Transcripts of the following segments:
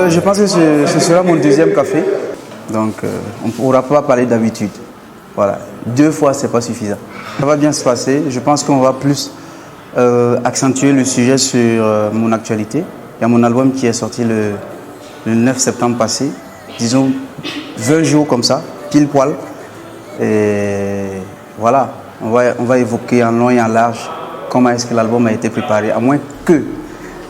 Je pense que ce sera mon deuxième café, donc on ne pourra pas parler d'habitude. Voilà, 2 fois c'est pas suffisant. Ça va bien se passer, je pense qu'on va plus accentuer le sujet sur mon actualité. Il y a mon album qui est sorti le 9 septembre passé, disons 20 jours comme ça, pile poil. Et voilà, on va évoquer en long et en large comment est-ce que l'album a été préparé, à moins que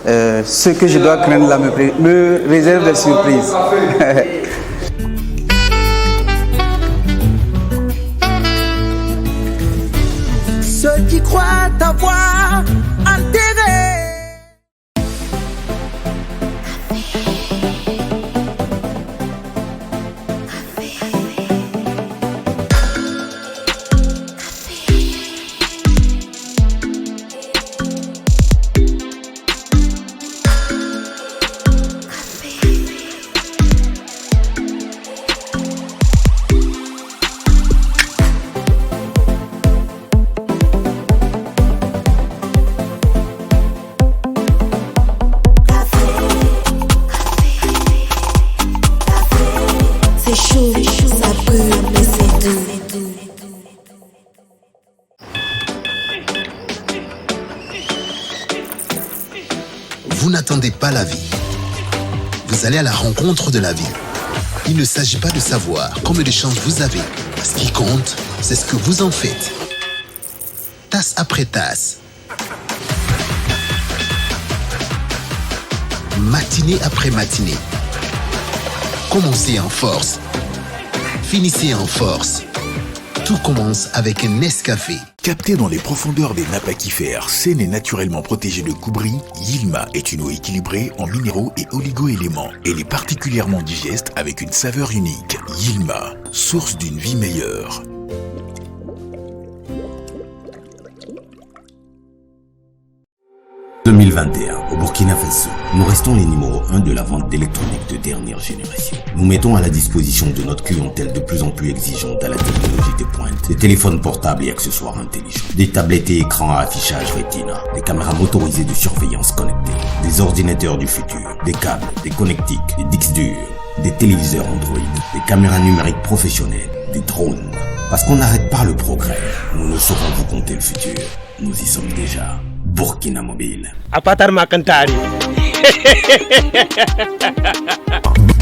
ce que je dois craindre là me réserve des surprises. Ceux qui croient t'avoir enterré. Vous n'attendez pas la vie. Vous allez à la rencontre de la vie. Il ne s'agit pas de savoir combien de chances vous avez. Ce qui compte, c'est ce que vous en faites. Tasse après tasse. Matinée après matinée. Commencez en force. Finissez en force. Tout commence avec un Nescafé. Capté dans les profondeurs des nappes aquifères, saine et naturellement protégée de coubris, Yilma est une eau équilibrée en minéraux et oligo-éléments. Elle est particulièrement digeste avec une saveur unique. Yilma, source d'une vie meilleure. En 2021, au Burkina Faso, nous restons les numéros 1 de la vente d'électronique de dernière génération. Nous mettons à la disposition de notre clientèle de plus en plus exigeante à la technologie de pointe, des téléphones portables et accessoires intelligents, des tablettes et écrans à affichage Retina, des caméras motorisées de surveillance connectées, des ordinateurs du futur, des câbles, des connectiques, des disques durs, des téléviseurs Android, des caméras numériques professionnelles, des drones. Parce qu'on n'arrête pas le progrès, nous ne saurons vous compter le futur. Nous y sommes déjà. Burkina Mobile. Apatar Makantari.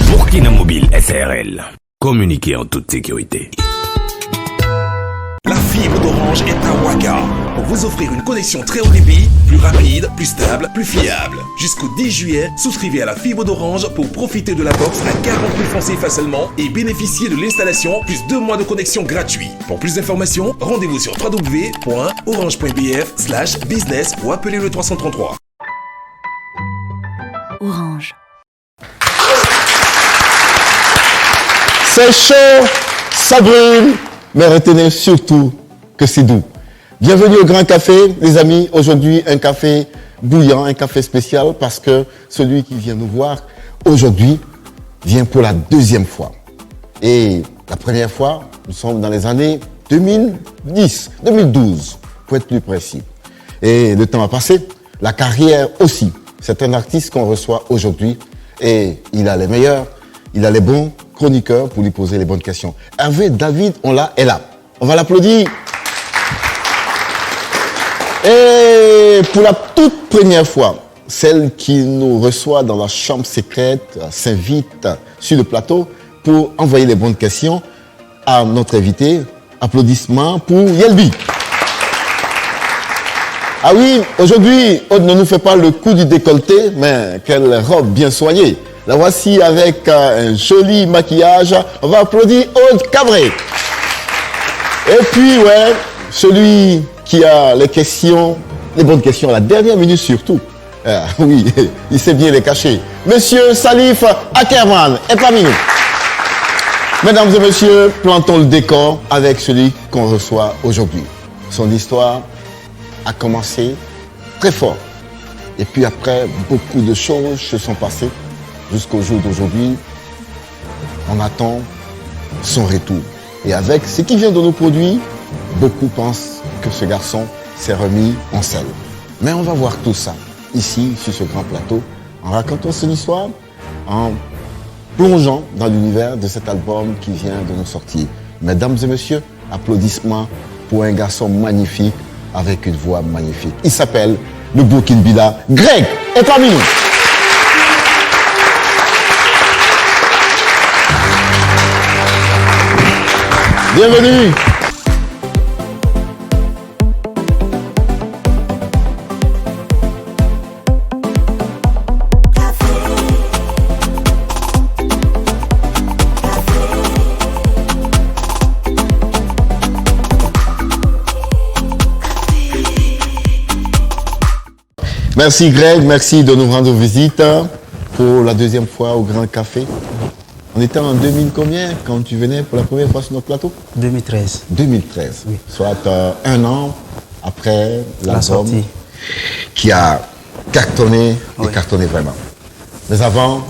Burkina Mobile SRL. Communiquez en toute sécurité. La fibre d'Orange est à Ouaga pour vous offrir une connexion très haut débit, plus rapide, plus stable, plus fiable. Jusqu'au 10 juillet, souscrivez à la fibre d'Orange pour profiter de la box à 40 000 francs CFA seulement et bénéficier de l'installation plus 2 mois de connexion gratuit. Pour plus d'informations, rendez-vous sur www.orange.bf/business ou appelez le 333. Orange. C'est chaud, ça brûle, mais retenez surtout que c'est doux. Bienvenue au Grand Café, les amis. Aujourd'hui, un café bouillant, un café spécial, parce que celui qui vient nous voir aujourd'hui vient pour la 2e fois. Et la première fois, nous sommes dans les années 2012, pour être plus précis. Et le temps a passé, la carrière aussi. C'est un artiste qu'on reçoit aujourd'hui et il a les meilleurs, il a les bons chroniqueurs pour lui poser les bonnes questions. Hervé David, on l'a, est là. On va l'applaudir. Et pour la toute première fois, celle qui nous reçoit dans la chambre secrète s'invite sur le plateau pour envoyer les bonnes questions à notre invité. Applaudissements pour Yelbi. Ah oui, aujourd'hui, Aude ne nous fait pas le coup du décolleté, mais quelle robe bien soignée. La voici avec un joli maquillage. On va applaudir Aude Cabré. Et puis, ouais, celui qui a les questions, les bonnes questions à la dernière minute surtout. Oui, il sait bien les cacher. Monsieur Salif Ackerman est parmi nous. Mesdames et messieurs, plantons le décor avec celui qu'on reçoit aujourd'hui. Son histoire a commencé très fort. Et puis après, beaucoup de choses se sont passées. jusqu'au jour d'aujourd'hui, on attend son retour. Et avec ce qui vient de nos produits, beaucoup pensent que ce garçon s'est remis en selle. Mais on va voir tout ça ici, sur ce grand plateau, en racontant son histoire, en plongeant dans l'univers de cet album qui vient de nous sortir. Mesdames et messieurs, applaudissements pour un garçon magnifique avec une voix magnifique. Il s'appelle le Burkinabé. Greg est parmi nous. Bienvenue. Merci Greg, merci de nous rendre visite pour la deuxième fois au Grand Café. On était en 2000 combien quand tu venais pour la première fois sur notre plateau? 2013. 2013, oui. Soit un an après la sortie. Qui a cartonné oui. Et cartonné vraiment. Mais avant,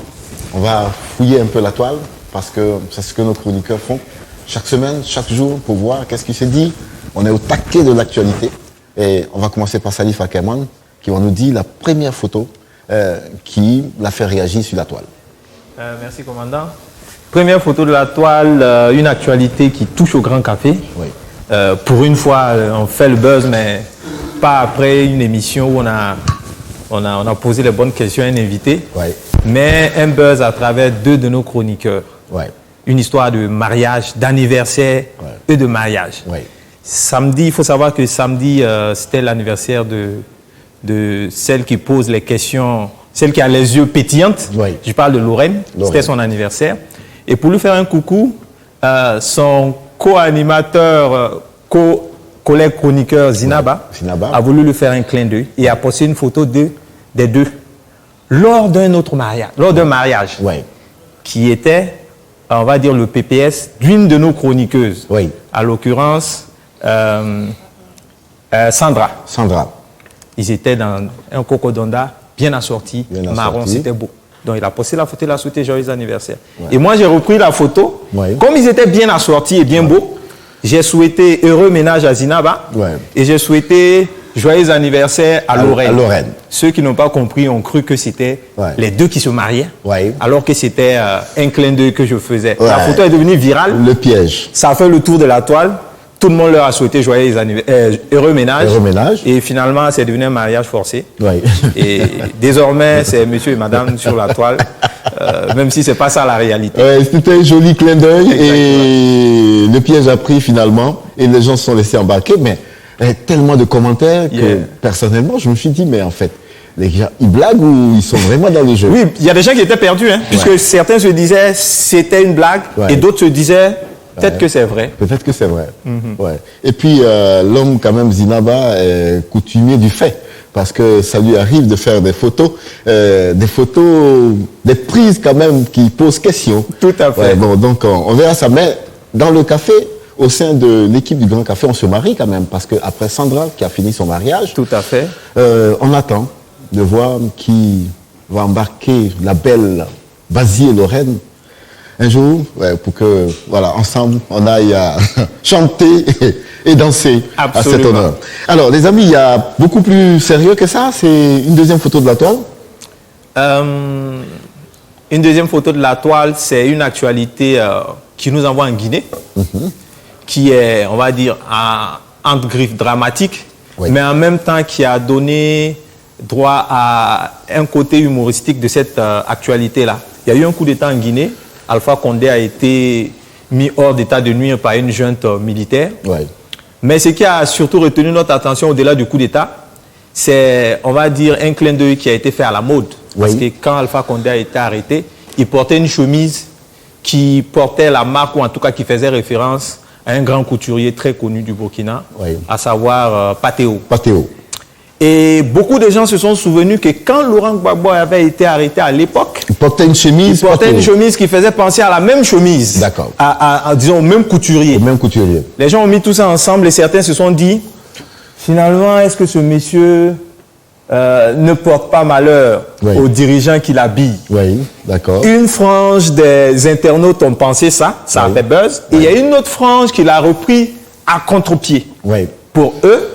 on va fouiller un peu la toile parce que c'est ce que nos chroniqueurs font chaque semaine, chaque jour pour voir qu'est-ce qui se dit. On est au taquet de l'actualité et on va commencer par Salif Akerman qui va nous dire la première photo qui l'a fait réagir sur la toile. Merci commandant. Première photo de la toile, une actualité qui touche au Grand Café. Oui. Pour une fois, on fait le buzz, mais pas après une émission où on a posé les bonnes questions à un invité, Oui. mais un buzz à travers deux de nos chroniqueurs. Oui. Une histoire de mariage, d'anniversaire et de mariage. Oui. Samedi, il faut savoir que samedi, c'était l'anniversaire de celle qui pose les questions, celle qui a les yeux pétillantes. Oui. Je parle de Lorraine. C'était son anniversaire. Et pour lui faire un coucou, son co-animateur, collègue chroniqueur Zinaba, a voulu lui faire un clin d'œil et a posté une photo des deux lors d'un mariage, qui était, on va dire, le PPS d'une de nos chroniqueuses. Oui. À l'occurrence, Sandra. Ils étaient dans un cocodonda bien assorti, marron, c'était beau. Donc il a posté la photo, il a souhaité joyeux anniversaire. Ouais. Et moi j'ai repris la photo. Ouais. Comme ils étaient bien assortis et bien beaux, j'ai souhaité heureux ménage à Zinaba et j'ai souhaité joyeux anniversaire à Lorraine. Ceux qui n'ont pas compris ont cru que c'était les deux qui se mariaient, alors que c'était un clin d'œil que je faisais. La photo est devenue virale. Le piège. Ça a fait le tour de la toile. Tout le monde leur a souhaité joyeux heureux ménage. Et finalement, c'est devenu un mariage forcé. Et désormais, c'est monsieur et madame sur la toile, même si ce n'est pas ça la réalité. C'était un joli clin d'œil et le piège a pris finalement et les gens se sont laissés embarquer. Mais tellement de commentaires que personnellement, je me suis dit, mais en fait, les gens, ils blaguent ou ils sont vraiment dans le jeu? Oui, il y a des gens qui étaient perdus, puisque certains se disaient c'était une blague et d'autres se disaient peut-être que c'est vrai. Peut-être que c'est vrai. Et puis, l'homme, quand même, Zinaba, est coutumier du fait. Parce que ça lui arrive de faire des photos, des prises quand même qui posent question. Tout à fait. Bon, donc, on verra ça. Mais dans le café, au sein de l'équipe du Grand Café, on se marie quand même. Parce qu'après Sandra, qui a fini son mariage, tout à fait. On attend de voir qui va embarquer la belle Basie et Lorraine un jour, pour que, voilà, ensemble, on aille à chanter et danser à cet honneur. Alors, les amis, il y a beaucoup plus sérieux que ça. C'est une deuxième photo de la toile. Une deuxième photo de la toile, c'est une actualité qui nous envoie en Guinée, qui est, on va dire, entre griffes dramatique, mais en même temps qui a donné droit à un côté humoristique de cette actualité-là. Il y a eu un coup d'État en Guinée. Alpha Condé a été mis hors d'état de nuire par une junte militaire. Mais ce qui a surtout retenu notre attention au-delà du coup d'État, c'est, on va dire, un clin d'œil qui a été fait à la mode. Parce que quand Alpha Condé a été arrêté, il portait une chemise qui portait la marque, ou en tout cas qui faisait référence à un grand couturier très connu du Burkina, à savoir Patéo. Et beaucoup de gens se sont souvenus que quand Laurent Gbagbo avait été arrêté à l'époque, il portait une chemise. Qui faisait penser à la même chemise. D'accord. Disons, au même couturier. Les gens ont mis tout ça ensemble et certains se sont dit, finalement, est-ce que ce monsieur ne porte pas malheur aux dirigeants qui l'habillent. Oui, d'accord. Une frange des internautes ont pensé ça a fait buzz. Et il y a une autre frange qui l'a repris à contre-pied. Oui. Pour eux,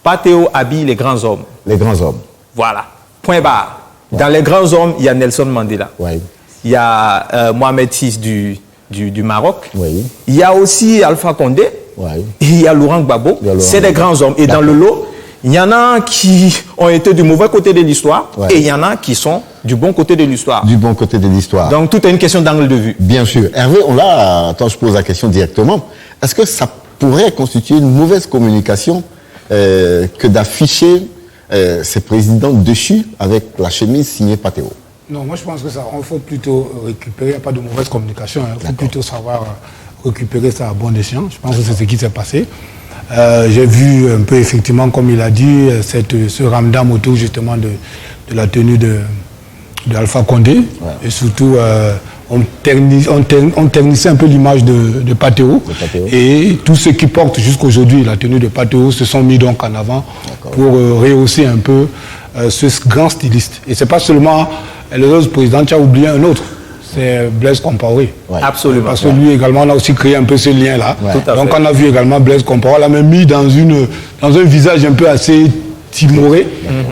Pathéo habille les grands hommes. Les grands hommes. Voilà. Point barre. Dans les grands hommes, il y a Nelson Mandela. Oui. Il y a Mohamed VI du Maroc. Oui. Il y a aussi Alpha Condé. Oui. Et il y a Laurent Gbagbo. C'est des grands hommes. Et dans le lot, il y en a qui ont été du mauvais côté de l'histoire et il y en a qui sont du bon côté de l'histoire. Du bon côté de l'histoire. Donc, tout est une question d'angle de vue. Bien sûr. Hervé, attends, je pose la question directement. Est-ce que ça pourrait constituer une mauvaise communication que d'afficher ces présidents déchus avec la chemise signée Pathéo? Non, moi je pense que ça, il faut plutôt récupérer, il n'y a pas de mauvaise communication, il faut plutôt savoir récupérer ça à bon escient. Je pense que c'est ce qui s'est passé. J'ai vu un peu effectivement, comme il a dit, ce ramdam autour justement de la tenue de Alpha Condé. Et surtout, on ternissait un peu l'image de Pathéo. Et tous ceux qui portent jusqu'aujourd'hui la tenue de Pathéo se sont mis donc en avant pour rehausser un peu ce grand styliste. Et c'est pas seulement les autres présidents, tu as oublié un autre. C'est Blaise Compaoré. Absolument. Parce que lui également, on a aussi créé un peu ce lien-là. Donc on a vu également Blaise Compaoré, on l'a même mis dans un visage un peu assez timoré.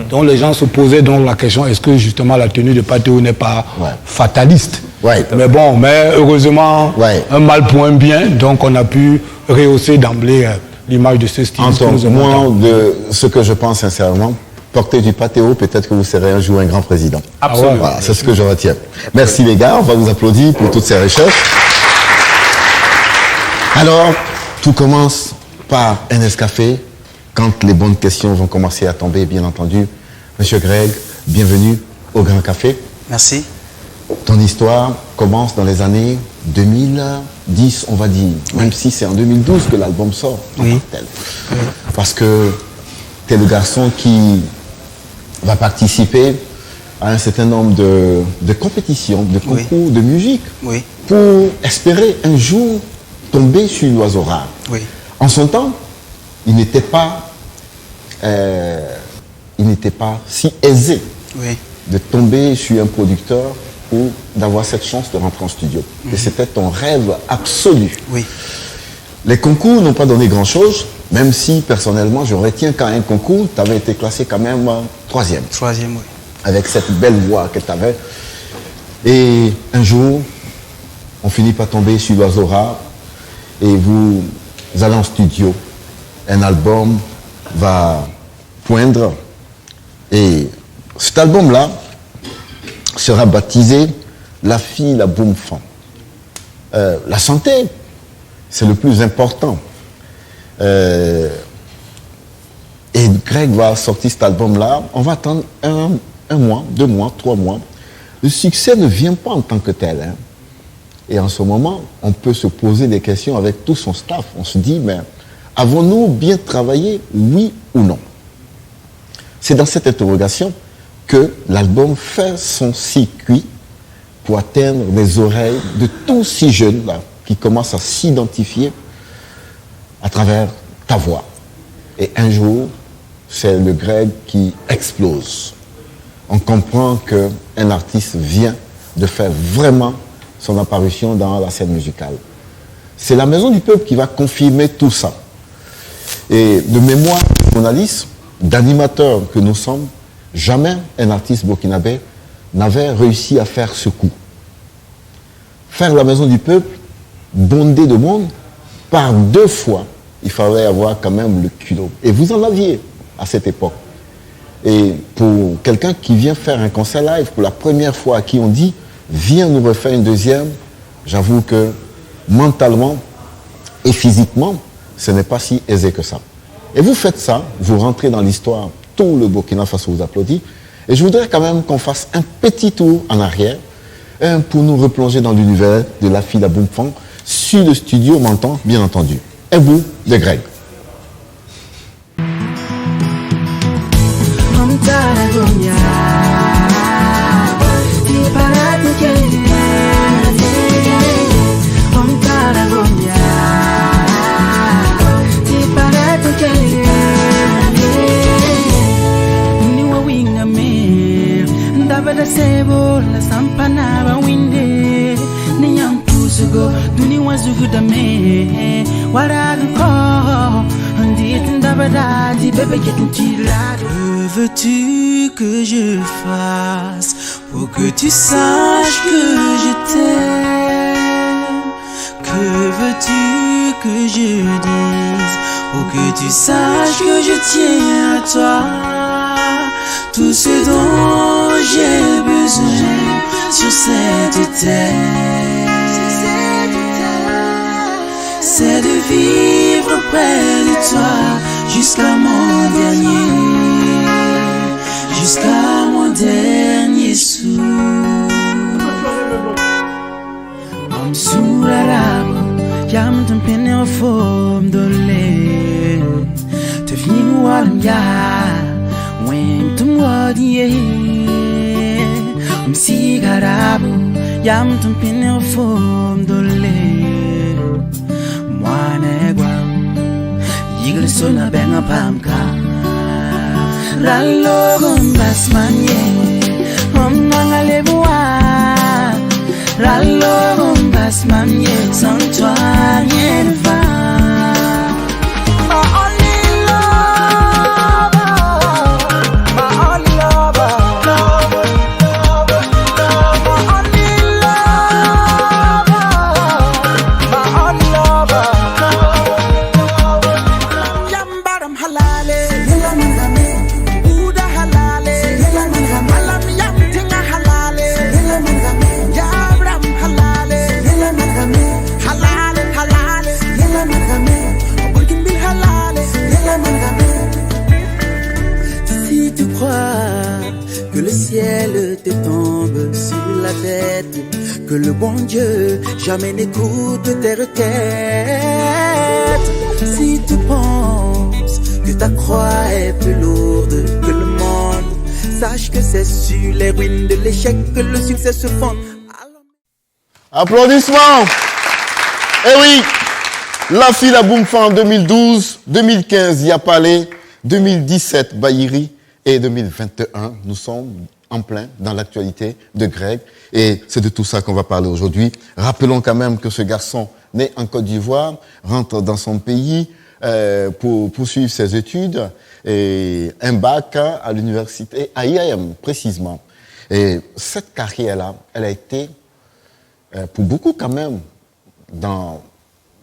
Donc les gens se posaient donc la question, est-ce que justement la tenue de Pathéo n'est pas fataliste? Mais bon, heureusement, un mal pour un bien, donc on a pu rehausser d'emblée l'image de ce style. Moi, de ce que je pense sincèrement, portez du Pathéo, peut-être que vous serez un jour un grand président. Absolument. Voilà, c'est ce que je retiens. Merci les gars, on va vous applaudir pour toutes ces recherches. Alors, tout commence par un Nescafé, quand les bonnes questions vont commencer à tomber, bien entendu. Monsieur Greg, bienvenue au Grand Café. Merci. Ton histoire commence dans les années 2010, on va dire, même si c'est en 2012 que l'album sort. Parce que tu es le garçon qui va participer à un certain nombre de compétitions, de concours de musique, pour espérer un jour tomber sur l'oiseau rare. En son temps, il n'était pas si aisé de tomber sur un producteur ou d'avoir cette chance de rentrer en studio. Et c'était ton rêve absolu. Les concours n'ont pas donné grand-chose, même si, personnellement, je retiens qu'à un concours, tu avais été classé quand même troisième. Troisième, oui. Avec cette belle voix que tu avais. Et un jour, on finit par tomber sur l'oiseau rare et vous allez en studio. Un album va poindre et cet album-là sera baptisé La fille, la boum fan. La santé, c'est le plus important. Et Greg va sortir cet album-là. On va attendre un mois, 2 mois, 3 mois. Le succès ne vient pas en tant que tel. Hein. Et en ce moment, on peut se poser des questions avec tout son staff. On se dit, mais avons-nous bien travaillé, oui ou non? C'est dans cette interrogation que l'album fait son circuit pour atteindre les oreilles de tous ces jeunes-là qui commencent à s'identifier à travers ta voix. Et un jour, c'est le Greg qui explose. On comprend qu'un artiste vient de faire vraiment son apparition dans la scène musicale. C'est la Maison du Peuple qui va confirmer tout ça. Et de mémoire de journaliste, d'animateur que nous sommes, jamais un artiste burkinabé n'avait réussi à faire ce coup. Faire la Maison du Peuple, bondée de monde, par 2 fois, il fallait avoir quand même le culot. Et vous en aviez à cette époque. Et pour quelqu'un qui vient faire un concert live pour la première fois, à qui on dit « Viens nous refaire une deuxième », j'avoue que mentalement et physiquement, ce n'est pas si aisé que ça. Et vous faites ça, vous rentrez dans l'histoire, tout le Burkina Faso vous applaudit. Et je voudrais quand même qu'on fasse un petit tour en arrière pour nous replonger dans l'univers de La fille, la boum fan, sur le studio Menton, bien entendu. Un bout de Greg. sugo duni wazugu dame waragu ko andit ndabada di bébé yetuntilado. Que veux-tu que je fasse pour que tu saches que je t'aime? Que veux-tu que je dise pour que tu saches que je tiens à toi? Tout ce dont j'ai besoin sur cette terre, c'est de vivre près de toi jusqu'à mon dernier souffle. Mam surarabo, yam tempene ofom dole, te vini walam ya. When to what I'm sigarabo, yam to pin from the lane. Moanegua, Eagle Sona Banga Pamka, Rallo Basman, Mangaleboa, Rallo Basman, Santoine, te tombe sur la tête, que le bon Dieu jamais n'écoute tes requêtes. Si tu penses que ta croix est plus lourde que le monde, sache que c'est sur les ruines de l'échec que le succès se fonde. Applaudissements. Eh oui, La Fille à Boumfa en 2012, 2015 Yapalé, 2017 Bahiri et 2021, nous sommes en plein dans l'actualité de Greg. Et c'est de tout ça qu'on va parler aujourd'hui. Rappelons quand même que ce garçon, né en Côte d'Ivoire, rentre dans son pays pour poursuivre ses études et un bac à l'université, à IAM précisément. Et cette carrière-là, elle a été, pour beaucoup quand même, dans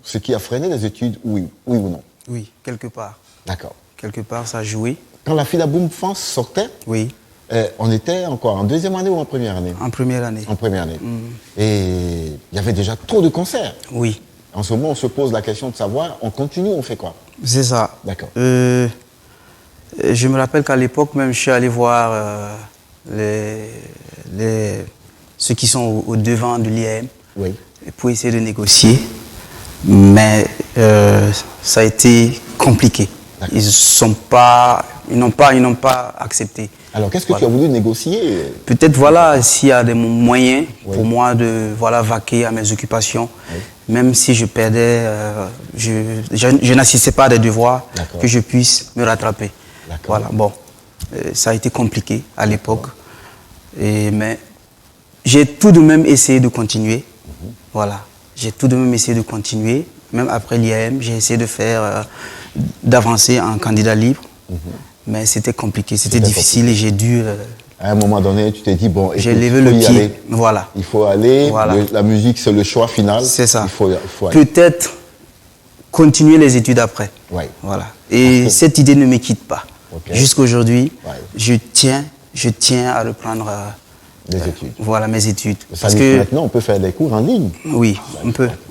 ce qui a freiné les études, oui ou non? Oui, quelque part. D'accord. Quelque part, ça a joué. Quand La Fille à Boumfa sortait, oui. On était encore en deuxième année ou en première année? En première année. En première année. Et il y avait déjà trop de concerts. Oui. En ce moment, on se pose la question de savoir, on continue, on fait quoi? C'est ça. D'accord. Je me rappelle qu'à l'époque, même, je suis allé voir ceux qui sont au devant de l'IAM pour essayer de négocier. Mais ça a été compliqué. Ils n'ont pas accepté. Alors, qu'est-ce que tu as voulu négocier? Peut-être, voilà, s'il y a des moyens pour moi de vaquer à mes occupations, même si je perdais, je n'assistais pas à des devoirs, que je puisse me rattraper. Voilà, bon, ça a été compliqué à l'époque, mais j'ai tout de même essayé de continuer. Voilà, j'ai tout de même essayé de continuer. Même après l'IAM, j'ai essayé de faire, d'avancer en candidat libre. Mais c'était compliqué, c'était difficile et j'ai dû... à un moment donné, tu t'es dit, bon, j'ai levé le pied, voilà. Il faut aller, voilà. La musique c'est le choix final. C'est ça. Il faut aller. Peut-être continuer les études après. Voilà. Et cette idée ne me quitte pas. Jusqu'à aujourd'hui, je tiens à reprendre les études. Voilà, mes études. Parce que maintenant, on peut faire des cours en ligne. Oui, on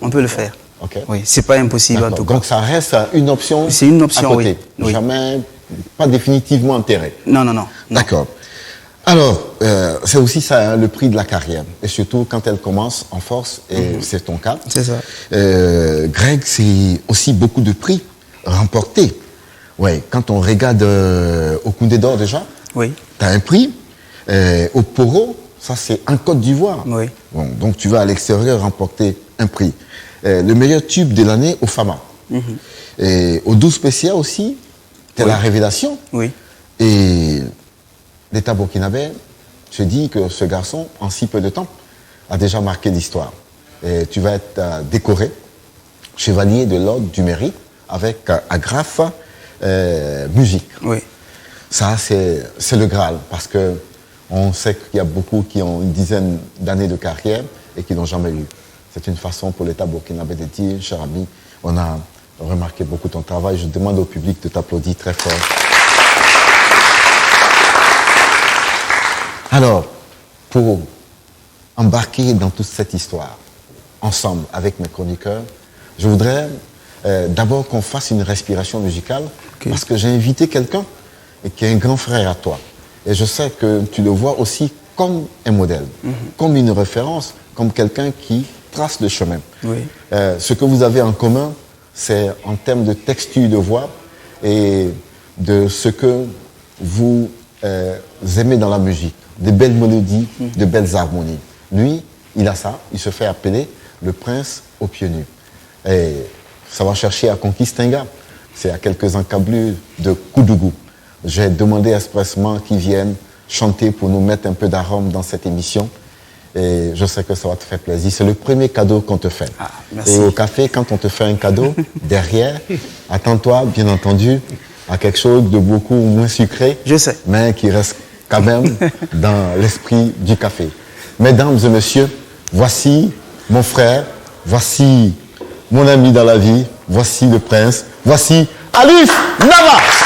peut le faire. Oui, c'est pas impossible en tout cas. Donc ça reste une option. C'est une option, à côté. Oui. Jamais, pas définitivement enterré. Non. D'accord. Alors, c'est aussi ça, hein, le prix de la carrière. Et surtout quand elle commence en force, et c'est ton cas. C'est ça. Greg, c'est aussi beaucoup de prix remportés. Ouais, quand on regarde au Koundé d'Or déjà, tu as un prix. Au Poro, ça c'est en Côte d'Ivoire. Oui. Bon, donc tu vas à l'extérieur remporter un prix. Le meilleur tube de l'année au Fama. Et au 12 spécial aussi, c'est la révélation. Oui. Et l'État burkinabé se dit que ce garçon, en si peu de temps, a déjà marqué l'histoire. Et tu vas être décoré chevalier de l'ordre du mérite avec agrafe musique. Oui. Ça, c'est le Graal, parce que on sait qu'il y a beaucoup qui ont une dizaine d'années de carrière et qui n'ont jamais eu. C'est une façon pour l'État burkinabé de dire, cher ami, on a remarqué beaucoup ton travail. Je demande au public de t'applaudir très fort. Alors, pour embarquer dans toute cette histoire, ensemble avec mes chroniqueurs, je voudrais d'abord qu'on fasse une respiration musicale, parce que j'ai invité quelqu'un qui est un grand frère à toi. Et je sais que tu le vois aussi comme un modèle, comme une référence, comme quelqu'un qui trace le chemin. Oui. Ce que vous avez en commun, c'est en termes de texture de voix et de ce que vous aimez dans la musique, de belles mélodies, de belles harmonies. Lui, il a ça, il se fait appeler le prince aux pieds nus. Et ça va chercher à Conquistinga, c'est à quelques encablures de Koudougou. J'ai demandé expressement qu'ils viennent chanter pour nous mettre un peu d'arôme dans cette émission. Et je sais que ça va te faire plaisir. C'est le premier cadeau qu'on te fait. Ah, merci. Et au café, quand on te fait un cadeau, derrière, attends-toi, bien entendu, à quelque chose de beaucoup moins sucré. Je sais. Mais qui reste quand même dans l'esprit du café. Mesdames et messieurs, voici mon frère, voici mon ami dans la vie, voici le prince, voici Alif Navas.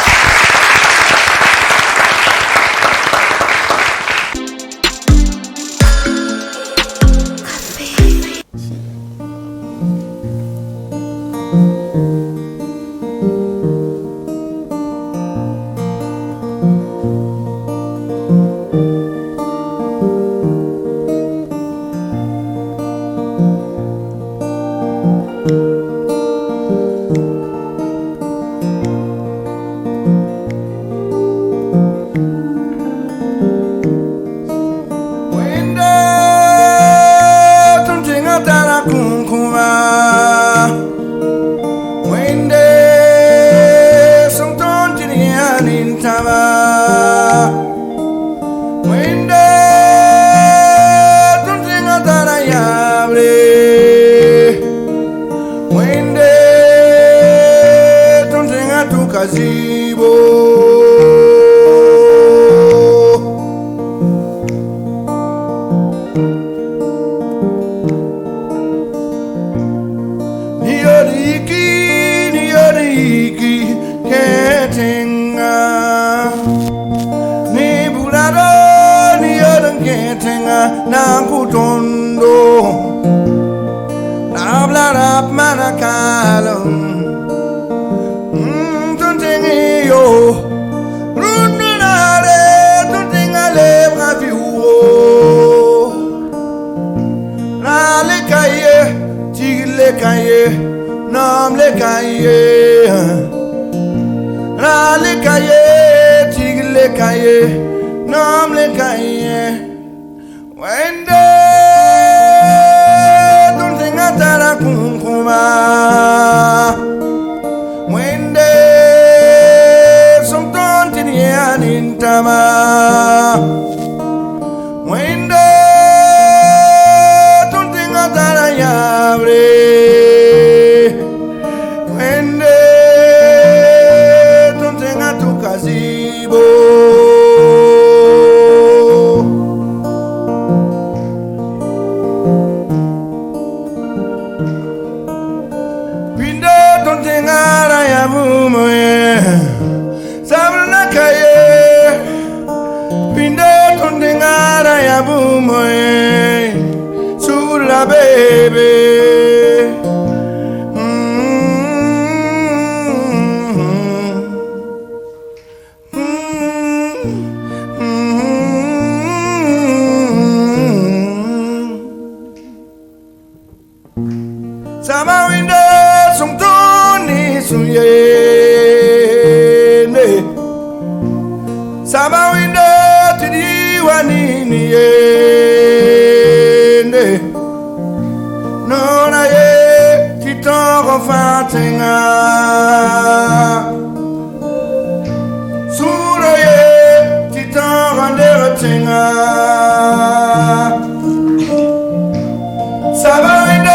Sabarina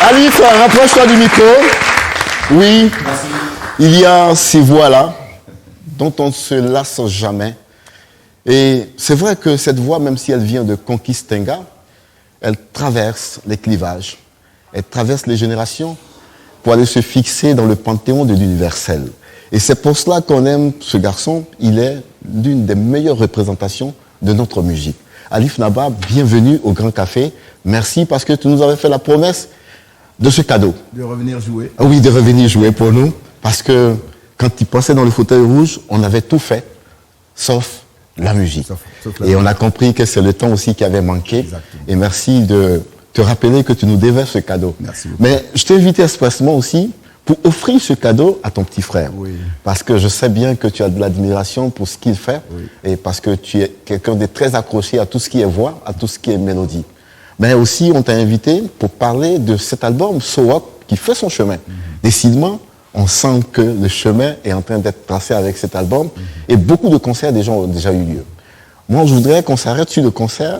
Alif, rapproche-toi du micro. Oui, merci. Il y a ces voix-là dont on ne se lasse jamais. Et c'est vrai que cette voix, même si elle vient de Conquistenga, elle traverse les clivages, elle traverse les générations pour aller se fixer dans le panthéon de l'universel. Et c'est pour cela qu'on aime ce garçon. Il est l'une des meilleures représentations de notre musique. Alif Naba, bienvenue au Grand Café. Merci parce que tu nous avais fait la promesse de ce cadeau. De revenir jouer. Oui, de revenir jouer pour nous. Parce que quand tu passais dans le fauteuil rouge, on avait tout fait, sauf la musique. Sauf la musique. On a compris que c'est le temps aussi qui avait manqué. Exactement. Et merci de te rappeler que tu nous devais ce cadeau. Merci beaucoup. Mais je t'ai invité expressément aussi pour offrir ce cadeau à ton petit frère. Oui. Parce que je sais bien que tu as de l'admiration pour ce qu'il fait. Oui. Et parce que tu es quelqu'un de très accroché à tout ce qui est voix, à tout ce qui est mélodie. Mais aussi, on t'a invité pour parler de cet album, So Walk, qui fait son chemin. Décidément, on sent que le chemin est en train d'être tracé avec cet album. Et beaucoup de concerts déjà ont déjà eu lieu. Moi, je voudrais qu'on s'arrête sur le concert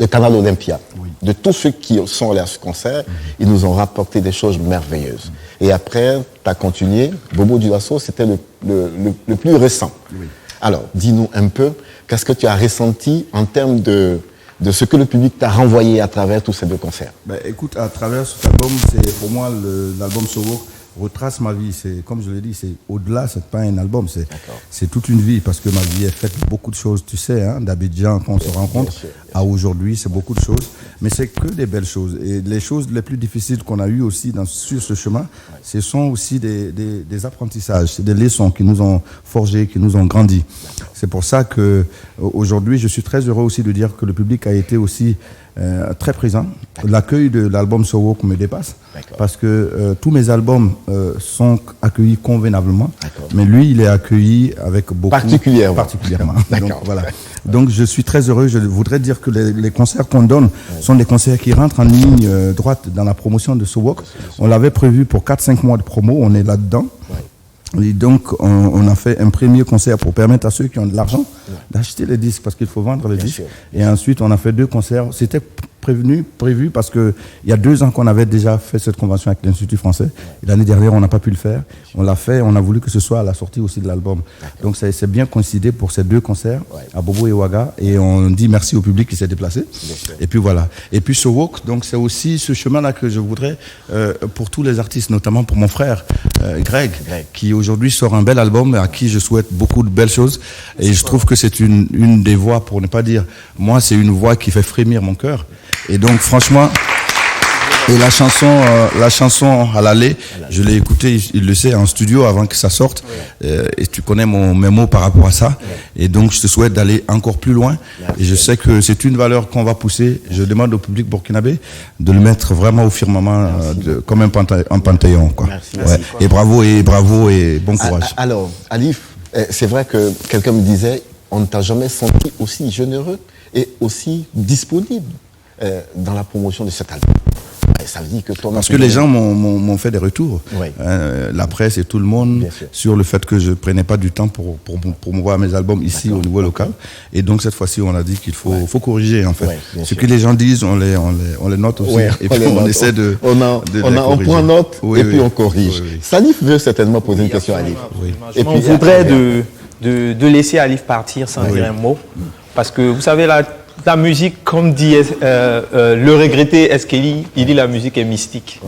de Canal Olympia. Oui. De tous ceux qui sont allés à ce concert, ils nous ont rapporté des choses merveilleuses. Et après, tu as continué. Bobo Dioulasso, c'était le plus récent. Oui. Alors, dis-nous un peu, qu'est-ce que tu as ressenti en termes de ce que le public t'a renvoyé à travers tous ces deux concerts? Ben, écoute, à travers cet album, c'est pour moi l'album So Walk retrace ma vie. C'est comme je l'ai dit, c'est au-delà. C'est pas un album, c'est toute une vie parce que ma vie est faite de beaucoup de choses. Tu sais, hein, d'Abidjan quand on se rencontre à aujourd'hui, c'est beaucoup de choses. Mais c'est que des belles choses. Et les choses les plus difficiles qu'on a eues aussi sur ce chemin, ce sont aussi des apprentissages, c'est des leçons qui nous ont forgés, qui nous ont grandi. C'est pour ça que aujourd'hui, je suis très heureux aussi de dire que le public a été aussi très présent. L'accueil de l'album So Walk me dépasse parce que tous mes albums sont accueillis convenablement, mais lui, il est accueilli avec beaucoup... Particulièrement. Donc, voilà. Donc, je suis très heureux. Je voudrais dire que les concerts qu'on donne sont des concerts qui rentrent en ligne droite dans la promotion de So Walk. On l'avait prévu pour 4-5 mois de promo. On est là-dedans. Et donc, on a fait un premier concert pour permettre à ceux qui ont de l'argent d'acheter les disques, parce qu'il faut vendre les disques. Et ensuite, on a fait 2 concerts. C'était prévu parce que il y a 2 ans qu'on avait déjà fait cette convention avec l'Institut français. Et l'année dernière, on n'a pas pu le faire. On l'a fait, on a voulu que ce soit à la sortie aussi de l'album. Donc, c'est bien coïncidé pour ces 2 concerts à Bobo et Ouaga. Et on dit merci au public qui s'est déplacé. Et puis voilà. Et puis So Walk, donc c'est aussi ce chemin-là que je voudrais pour tous les artistes, notamment pour mon frère Greg, qui aujourd'hui sort un bel album à qui je souhaite beaucoup de belles choses. Et je trouve que c'est une des voix, pour ne pas dire, moi, c'est une voix qui fait frémir mon cœur. Et donc, franchement, et la chanson à l'aller, je l'ai écoutée, il le sait, en studio avant que ça sorte. Et tu connais mes mots par rapport à ça. Et donc, je te souhaite d'aller encore plus loin. Et je sais que c'est une valeur qu'on va pousser. Je demande au public burkinabé de le mettre vraiment au firmament, comme un panthéon, quoi. Ouais. Et bravo et bon courage. Alors, Alif, c'est vrai que quelqu'un me disait, on ne t'a jamais senti aussi généreux et aussi disponible dans la promotion de cet album. ça veut dire que toi... Parce que les gens m'ont fait des retours, la presse et tout le monde, sur le fait que je prenais pas du temps pour promouvoir mes albums ici au niveau local. Et donc cette fois-ci, on a dit qu'il faut corriger en fait. Ce que les gens disent, on les note aussi. Et puis on essaie de on prend note et puis on corrige. Salif veut certainement poser une question à Alif. Et puis, on voudrait de laisser Alif partir sans dire un mot. Parce que vous savez, la musique, comme dit le regretté Eskeli, il dit la musique est mystique.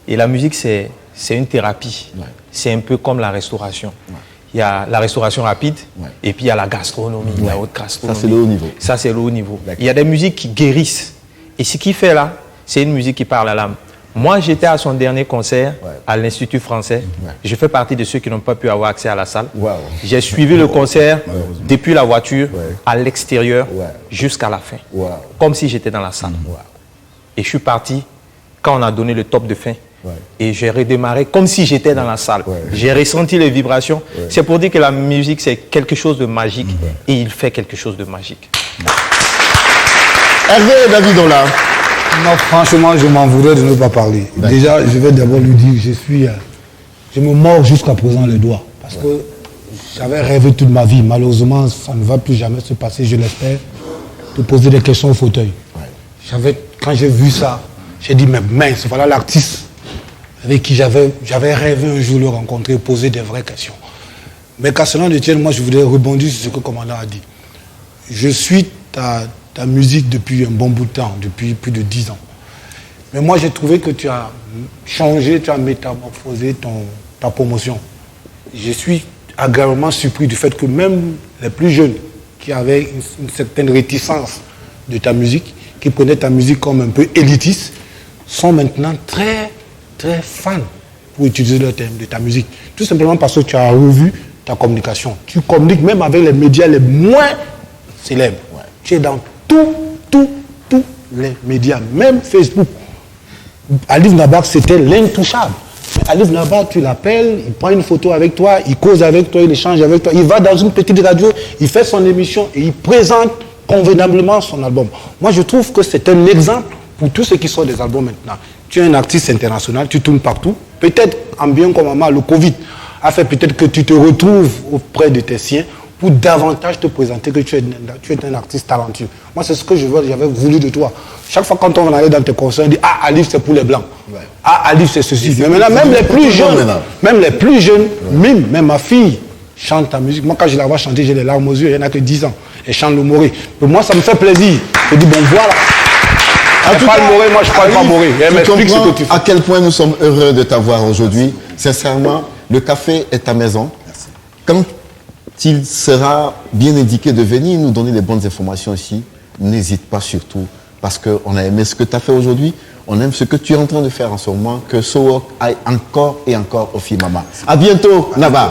Et la musique, c'est une thérapie. C'est un peu comme la restauration. Il y a la restauration rapide et puis il y a la gastronomie, la haute gastronomie. Ça, c'est le haut niveau. Ça, c'est le haut niveau. Il y a des musiques qui guérissent. Et ce qu'il fait là, c'est une musique qui parle à l'âme. Moi, j'étais à son dernier concert à l'Institut français. Je fais partie de ceux qui n'ont pas pu avoir accès à la salle. J'ai suivi le concert depuis la voiture, à l'extérieur, jusqu'à la fin. Comme si j'étais dans la salle. Et je suis parti quand on a donné le top de fin. Et j'ai redémarré comme si j'étais dans la salle. J'ai ressenti les vibrations. C'est pour dire que la musique, c'est quelque chose de magique. Et il fait quelque chose de magique. Hervé Davidola. Non, franchement, je m'en voudrais de ne pas parler. Déjà, je vais d'abord lui dire, je me mords jusqu'à présent les doigts. Parce que j'avais rêvé toute ma vie. Malheureusement, ça ne va plus jamais se passer, je l'espère, de poser des questions au fauteuil. Quand j'ai vu ça, j'ai dit, mais mince, voilà l'artiste avec qui j'avais rêvé un jour le rencontrer, poser des vraies questions. Mais qu'à cela ne tienne, moi je voudrais rebondir sur ce que le commandant a dit. Je suis ta musique depuis un bon bout de temps, depuis plus de 10 ans. Mais moi j'ai trouvé que tu as changé, tu as métamorphosé ta promotion. Je suis agréablement surpris du fait que même les plus jeunes qui avaient une certaine réticence de ta musique, qui prenaient ta musique comme un peu élitiste, sont maintenant très très fans, pour utiliser le terme, de ta musique. Tout simplement parce que tu as revu ta communication. Tu communiques même avec les médias les moins célèbres. Tu es dans tous les médias, même Facebook. Alif Nabar, c'était l'intouchable. Alif Nabar, tu l'appelles, il prend une photo avec toi, il cause avec toi, il échange avec toi, il va dans une petite radio, il fait son émission et il présente convenablement son album. Moi, je trouve que c'est un exemple pour tous ceux qui sortent des albums maintenant. Tu es un artiste international, tu tournes partout. Peut-être, en bien comme en mal, le Covid a fait peut-être que tu te retrouves auprès de tes siens pour davantage te présenter que tu es un artiste talentueux. Moi, c'est ce que j'avais voulu de toi. Chaque fois quand on allait dans tes concerts, on dit « Ah, Alif, c'est pour les Blancs. Ah, Alif, c'est ceci. » Mais maintenant, même les plus jeunes, même ma fille chante ta musique. Moi, quand je la vois chanter, j'ai les larmes aux yeux. Il n'y en a que 10 ans. Elle chante le Moré. Mais moi, ça me fait plaisir. Je dis « Bon, voilà. » En tout cas, Moré, moi je parle pas Moré. Tu comprends à quel point nous sommes heureux de t'avoir aujourd'hui. Sincèrement, le café est ta maison. Merci. Quand il sera bien indiqué de venir nous donner les bonnes informations ici, n'hésite pas surtout, parce qu'on a aimé ce que tu as fait aujourd'hui, on aime ce que tu es en train de faire en ce moment, que Sowok aille encore et encore au Fimama. À bientôt, Naba.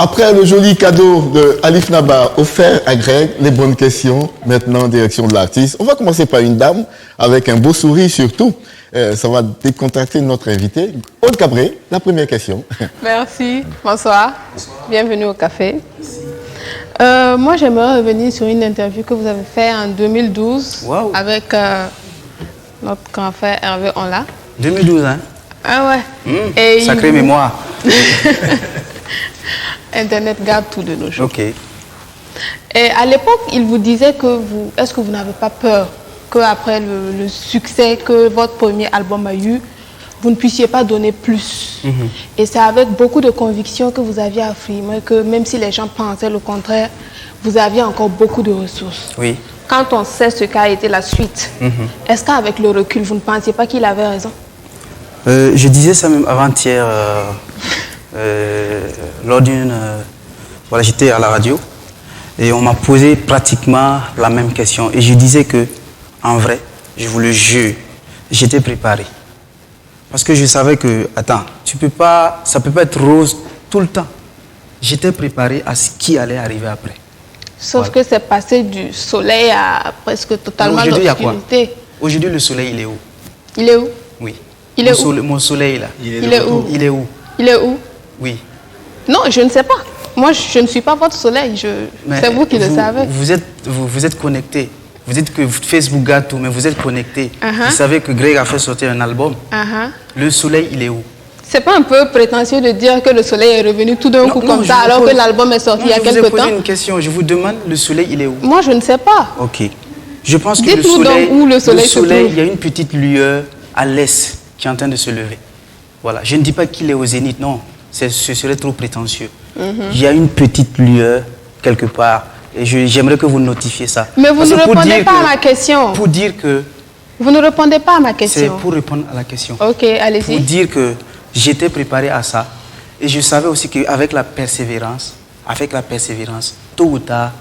Après le joli cadeau de Alif Nabar offert à Greg, les bonnes questions, maintenant direction de l'artiste. On va commencer par une dame avec un beau sourire surtout. Ça va décontracter notre invité. Aude Cabré, la première question. Merci, bonsoir. Bienvenue au café. Moi, j'aimerais revenir sur une interview que vous avez faite en 2012 avec notre grand frère Hervé Onla. 2012, hein? Ah ouais. Et sacrée mémoire. Internet garde tout de nos jours. Ok. Et à l'époque, il vous disait que est-ce que vous n'avez pas peur qu'après le succès que votre premier album a eu, vous ne puissiez pas donner plus. Et c'est avec beaucoup de conviction que vous aviez affirmé que même si les gens pensaient le contraire, vous aviez encore beaucoup de ressources. Oui. Quand on sait ce qu'a été la suite, est-ce qu'avec le recul, vous ne pensiez pas qu'il avait raison? Je disais ça même avant-hier. Lors d'une... voilà, j'étais à la radio et on m'a posé pratiquement la même question. Et je disais que, en vrai, je vous le jure, j'étais préparé. Parce que je savais que, attends, ça peut pas être rose tout le temps. J'étais préparé à ce qui allait arriver après. Sauf que c'est passé du soleil à presque totalement l'obscurité. Aujourd'hui, le soleil, il est où? Il est où? Oui. Il est où? Mon soleil, là. Il est où? Il est où? Il est où? Oui. Non, je ne sais pas. Moi, je ne suis pas votre soleil. C'est vous qui le savez. Vous êtes connecté. Vous dites que Facebook garde tout, mais vous êtes connecté. Vous savez que Greg a fait sortir un album. Le soleil, il est où? C'est pas un peu prétentieux de dire que le soleil est revenu tout d'un coup comme ça, alors que l'album est sorti il y a quelque temps? Je vous ai posé une question. Je vous demande, le soleil, il est où? Moi, je ne sais pas. Ok. Je pense que Dites-nous donc où le soleil se trouve. il y a une petite lueur à l'est qui est en train de se lever. Voilà. Je ne dis pas qu'il est au zénith, non. Ce serait trop prétentieux. Il y a une petite lueur quelque part. Et j'aimerais que vous notifiez ça. Mais vous ne répondez pas à ma question. Pour dire que... Vous ne répondez pas à ma question. C'est pour répondre à la question. Ok, allez-y. Pour dire que j'étais préparé à ça. Et je savais aussi qu'avec la persévérance, tôt ou tard,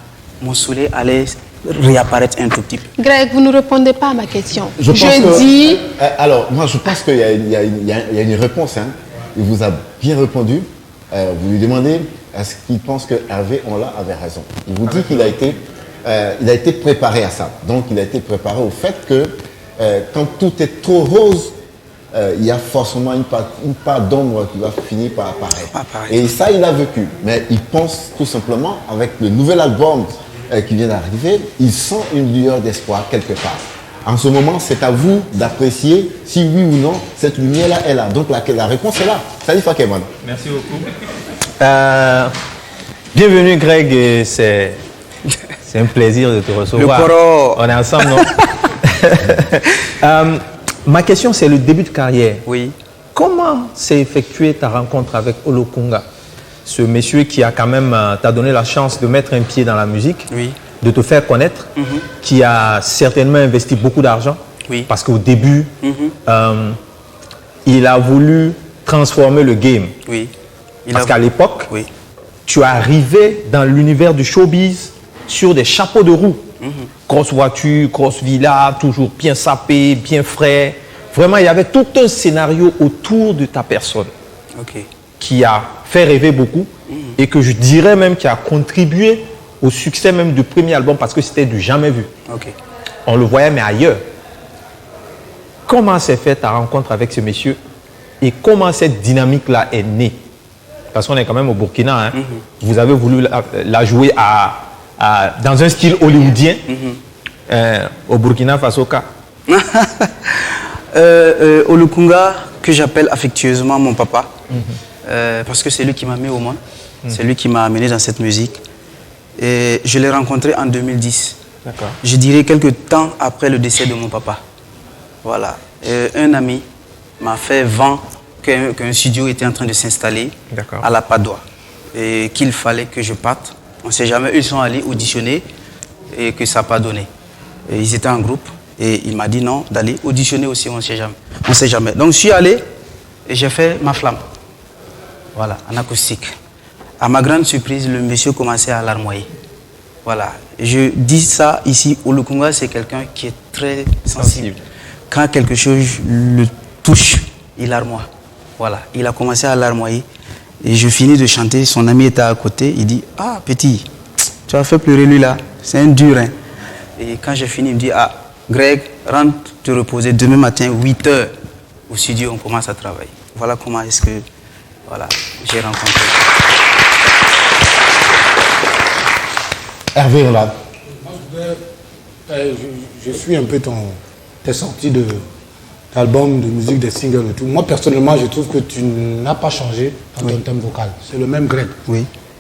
mon soleil allait réapparaître un tout petit peu. Greg, vous ne répondez pas à ma question. Alors, moi, je pense qu'il y a une réponse. Hein. Il vous a bien répondu. Vous lui demandez est-ce qu'il pense que Hervé avait raison. Il vous dit qu'il a été préparé à ça. Donc, il a été préparé au fait que quand tout est trop rose, il y a forcément une part d'ombre qui va finir par apparaître. Et ça, il a vécu. Mais il pense tout simplement, avec le nouvel album qui vient d'arriver, il sent une lueur d'espoir quelque part. En ce moment, c'est à vous d'apprécier si oui ou non cette lumière-là est là. Donc la réponse est là. Salut Fakeman. Merci beaucoup. Bienvenue Greg, et c'est un plaisir de te recevoir. On est ensemble, non? Ma question, c'est le début de carrière. Oui. Comment s'est effectuée ta rencontre avec Olokunga, ce monsieur qui a quand même t'a donné la chance de mettre un pied dans la musique, de te faire connaître, qui a certainement investi beaucoup d'argent, parce qu'au début, il a voulu transformer le game. Parce qu'à l'époque, tu arrivais dans l'univers du showbiz sur des chapeaux de roue. Grosse voiture, grosse villa, toujours bien sapé, bien frais. Vraiment, il y avait tout un scénario autour de ta personne qui a fait rêver beaucoup et que je dirais même qui a contribué au succès même du premier album parce que c'était du jamais vu. On le voyait mais ailleurs. Comment s'est faite ta rencontre avec ce monsieur et comment cette dynamique-là est née? Parce qu'on est quand même au Burkina. Hein. Vous avez voulu la jouer dans un style hollywoodien au Burkina Faso. Olokunga, que j'appelle affectueusement mon papa, parce que c'est lui qui m'a mis au monde, c'est lui qui m'a amené dans cette musique. Et je l'ai rencontré en 2010. Je dirais quelques temps après le décès de mon papa. Voilà. Un ami m'a fait vent qu'un studio était en train de s'installer à la Padoue et qu'il fallait que je parte. On ne sait jamais, ils sont allés auditionner et que ça n'a pas donné. Et ils étaient en groupe et il m'a dit non, d'aller auditionner aussi, on ne sait jamais. On sait jamais. Donc je suis allé et j'ai fait ma flamme. Voilà, en acoustique. À ma grande surprise, le monsieur commençait à larmoyer. Voilà. Je dis ça ici, Olokunga, c'est quelqu'un qui est très sensible. Quand quelque chose le touche, il larmoie. Voilà. Il a commencé à larmoyer. Et je finis de chanter, son ami était à côté, il dit « Ah, petit, tu as fait pleurer lui là, c'est un dur. Hein. » Et quand j'ai fini, il me dit « Ah, Greg, rentre te reposer, demain matin, 8h, au studio, on commence à travailler. » Voilà comment est-ce que j'ai rencontré. Hervé, là. Je suis un peu tes sorties d'albums, de musique, des singles et tout. Moi, personnellement, je trouve que tu n'as pas changé dans ton thème vocal. C'est le même Greg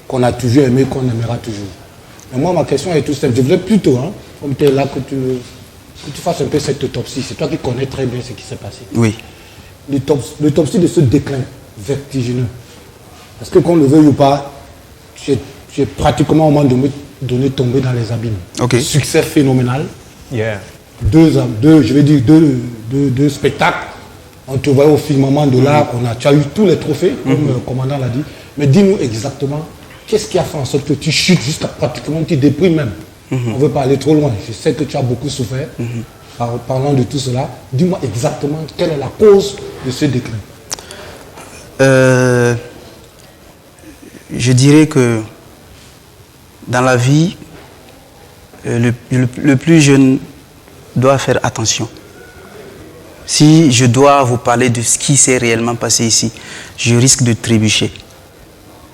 qu'on a toujours aimé, qu'on aimera toujours. Mais moi, ma question est tout simple. Je voulais plutôt, comme tu es là, que tu fasses un peu cette autopsie. C'est toi qui connais très bien ce qui s'est passé. Oui. L'autopsie de ce déclin vertigineux. Parce que qu'on le veuille ou pas, tu es pratiquement au moment donné tombé dans les abîmes. Succès phénoménal. Deux spectacles. On te voit au firmament de l'art, tu as eu tous les trophées, comme le commandant l'a dit. Mais dis-nous exactement, qu'est-ce qui a fait en sorte que tu chutes jusqu'à pratiquement, tu déprimes même. On ne veut pas aller trop loin. Je sais que tu as beaucoup souffert. Parlant de tout cela, dis-moi exactement quelle est la cause de ce déclin. Je dirais que dans la vie, le plus jeune doit faire attention. Si je dois vous parler de ce qui s'est réellement passé ici, je risque de trébucher.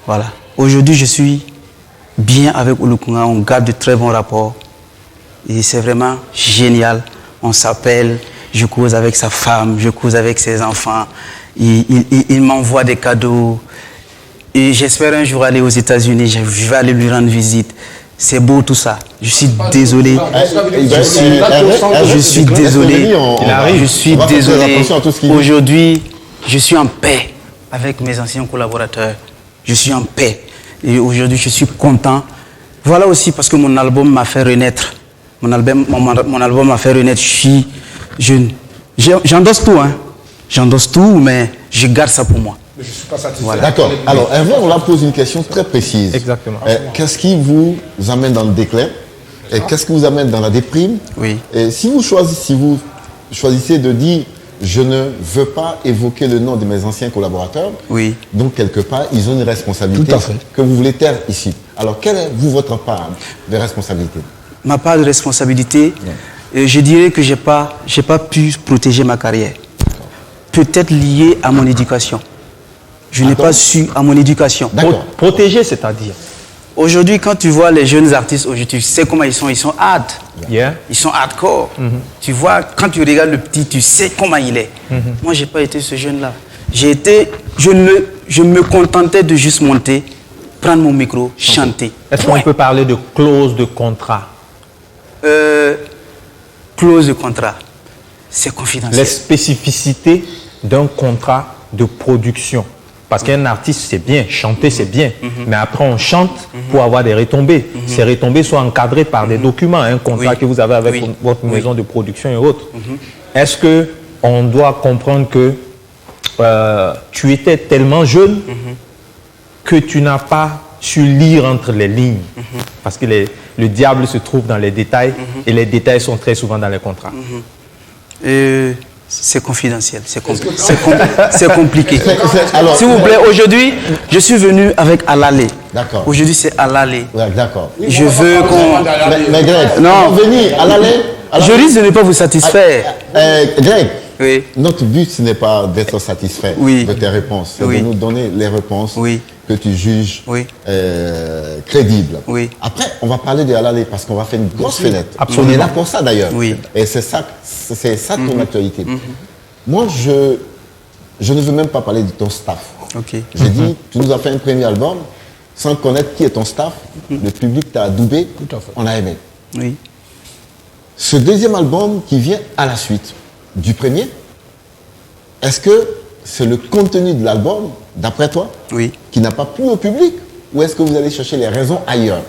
Voilà. Aujourd'hui, je suis bien avec Olukunga, on garde de très bons rapports. Et c'est vraiment génial. On s'appelle, je cause avec sa femme, je cause avec ses enfants. Il m'envoie des cadeaux. Et j'espère un jour aller aux États-Unis, je vais aller lui rendre visite. C'est beau tout ça. Je suis désolé. Je suis désolé. Je suis désolé. Aujourd'hui, je suis en paix avec mes anciens collaborateurs. Je suis en paix. Et aujourd'hui, je suis content. Voilà aussi parce que mon album m'a fait renaître. Mon album m'a fait renaître. J'endosse tout, hein. J'endosse tout, mais je garde ça pour moi. Mais je ne suis pas satisfait. Voilà. D'accord. Alors, Hervé, on la pose une question très précise. Exactement. Qu'est-ce qui vous amène dans le déclin? Et qu'est-ce qui vous amène dans la déprime? Oui. Et si vous choisissez de dire je ne veux pas évoquer le nom de mes anciens collaborateurs, oui. Donc quelque part, ils ont une responsabilité Tout à fait. que vous voulez taire ici. Alors, quelle est votre part de responsabilité? Ma part de responsabilité, je dirais que je n'ai pas pu protéger ma carrière. Peut-être lié à mon éducation. Je n'ai pas su à mon éducation. Protéger, c'est-à-dire? Aujourd'hui, quand tu vois les jeunes artistes, tu sais comment ils sont hard. Yeah. Ils sont hardcore. Tu vois, quand tu regardes le petit, tu sais comment il est. Moi, je n'ai pas été ce jeune-là. Je me contentais de juste monter, prendre mon micro, chanter. Est-ce qu'on peut parler de clause de contrat? Clause de contrat, c'est confidentiel. Les spécificités d'un contrat de production. Parce qu'un artiste, c'est bien, chanter, c'est bien. Mais après, on chante pour avoir des retombées. Ces retombées sont encadrées par des documents, un contrat que vous avez avec votre maison de production et autres. Est-ce qu'on doit comprendre que tu étais tellement jeune que tu n'as pas su lire entre les lignes? Parce que le diable se trouve dans les détails et les détails sont très souvent dans les contrats. C'est confidentiel, c'est compliqué. Alors, s'il vous plaît, aujourd'hui, je suis venu avec Alalé. D'accord. Aujourd'hui, c'est Alalé. Ouais, d'accord. Je veux qu'on... Mais Greg, non. venir Alalé. Je risque de ne pas vous satisfaire. Greg, oui. Notre but, ce n'est pas d'être satisfait de tes réponses. C'est de nous donner les réponses que tu juges crédibles. Après, on va parler de Alalé parce qu'on va faire une grosse fenêtre. Absolument. On est là pour ça d'ailleurs. Et c'est ça ton actualité. Moi, je ne veux même pas parler de ton staff. J'ai dit, tu nous as fait un premier album sans connaître qui est ton staff. Le public t'a adoubé. On a aimé. Oui. Ce deuxième album qui vient à la suite du premier, est-ce que c'est le contenu de l'album, d'après toi, qui n'a pas plu au public, ou est-ce que vous allez chercher les raisons ailleurs?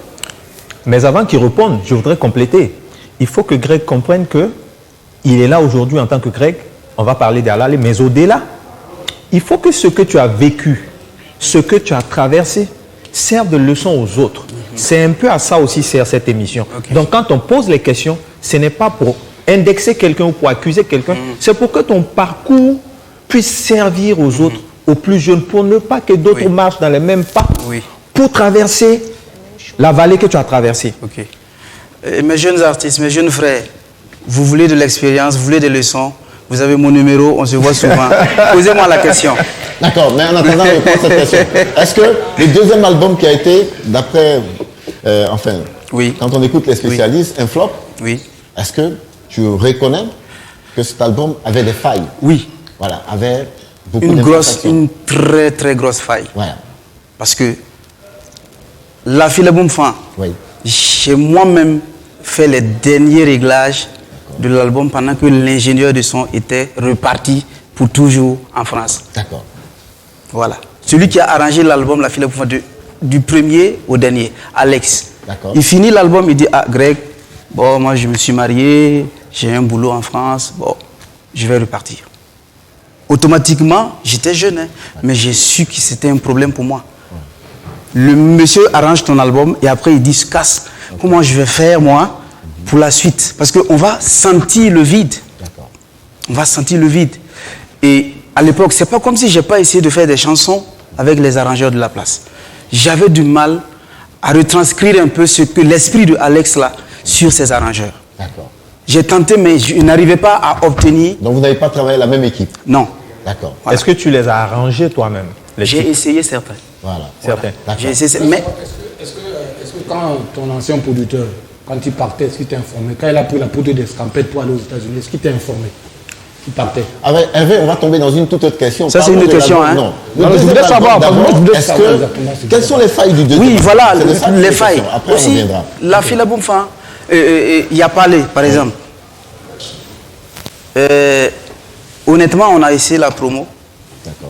Mais avant qu'il réponde, je voudrais compléter. Il faut que Greg comprenne qu'il est là aujourd'hui en tant que Greg. On va parler d'Alalé, mais au-delà, il faut que ce que tu as vécu, ce que tu as traversé, serve de leçon aux autres. C'est un peu à ça aussi sert cette émission. Donc quand on pose les questions, ce n'est pas pour indexer quelqu'un ou pour accuser quelqu'un, c'est pour que ton parcours puisse servir aux autres, aux plus jeunes, pour ne pas que d'autres marchent dans les mêmes pas, pour traverser la vallée que tu as traversée. Mes jeunes artistes, mes jeunes frères, vous voulez de l'expérience, vous voulez des leçons, vous avez mon numéro, on se voit souvent. Posez-moi la question. D'accord, mais en attendant, je pose cette question. Est-ce que le deuxième album qui a été, d'après, quand on écoute les spécialistes, un flop, est-ce que tu reconnais que cet album avait des failles? Oui. Voilà, avait beaucoup une très très grosse faille. Voilà. Parce que la file boum fan, j'ai moi-même fait les derniers réglages de l'album pendant que l'ingénieur de son était reparti pour toujours en France. D'accord. Voilà. Celui qui a arrangé l'album, la file boum fan, du premier au dernier, Alex. D'accord. Il finit l'album, il dit, ah Greg, bon, moi je me suis marié, j'ai un boulot en France, bon, je vais repartir. Automatiquement, j'étais jeune, mais j'ai su que c'était un problème pour moi. Le monsieur arrange ton album et après il dit, se casse. Comment je vais faire, moi, pour la suite? Parce qu'on va sentir le vide. On va sentir le vide. Et à l'époque, c'est pas comme si j'ai pas essayé de faire des chansons avec les arrangeurs de la place. J'avais du mal à retranscrire un peu ce que l'esprit de Alex là sur ses arrangeurs. D'accord. J'ai tenté, mais je n'arrivais pas à obtenir. Donc vous n'avez pas travaillé la même équipe? Non. D'accord. Voilà. Est-ce que tu les as arrangés toi-même? J'ai essayé certains. Voilà. Certain. Mais est-ce que quand ton ancien producteur, quand il partait, est-ce qu'il t'a informé? Quand il a pris la poudre d'escampette pour aller aux États-Unis, est-ce qu'il t'a informé? Il partait. Avec Hervé, on va tomber dans une toute autre question. Ça, c'est une autre question, hein? Non. Je voudrais savoir. Quelles sont les failles du deuxième? Oui, voilà, les failles. failles. Après, on aussi, reviendra. la Fila Boumfa, il y a parlé, par exemple. Honnêtement, on a essayé la promo.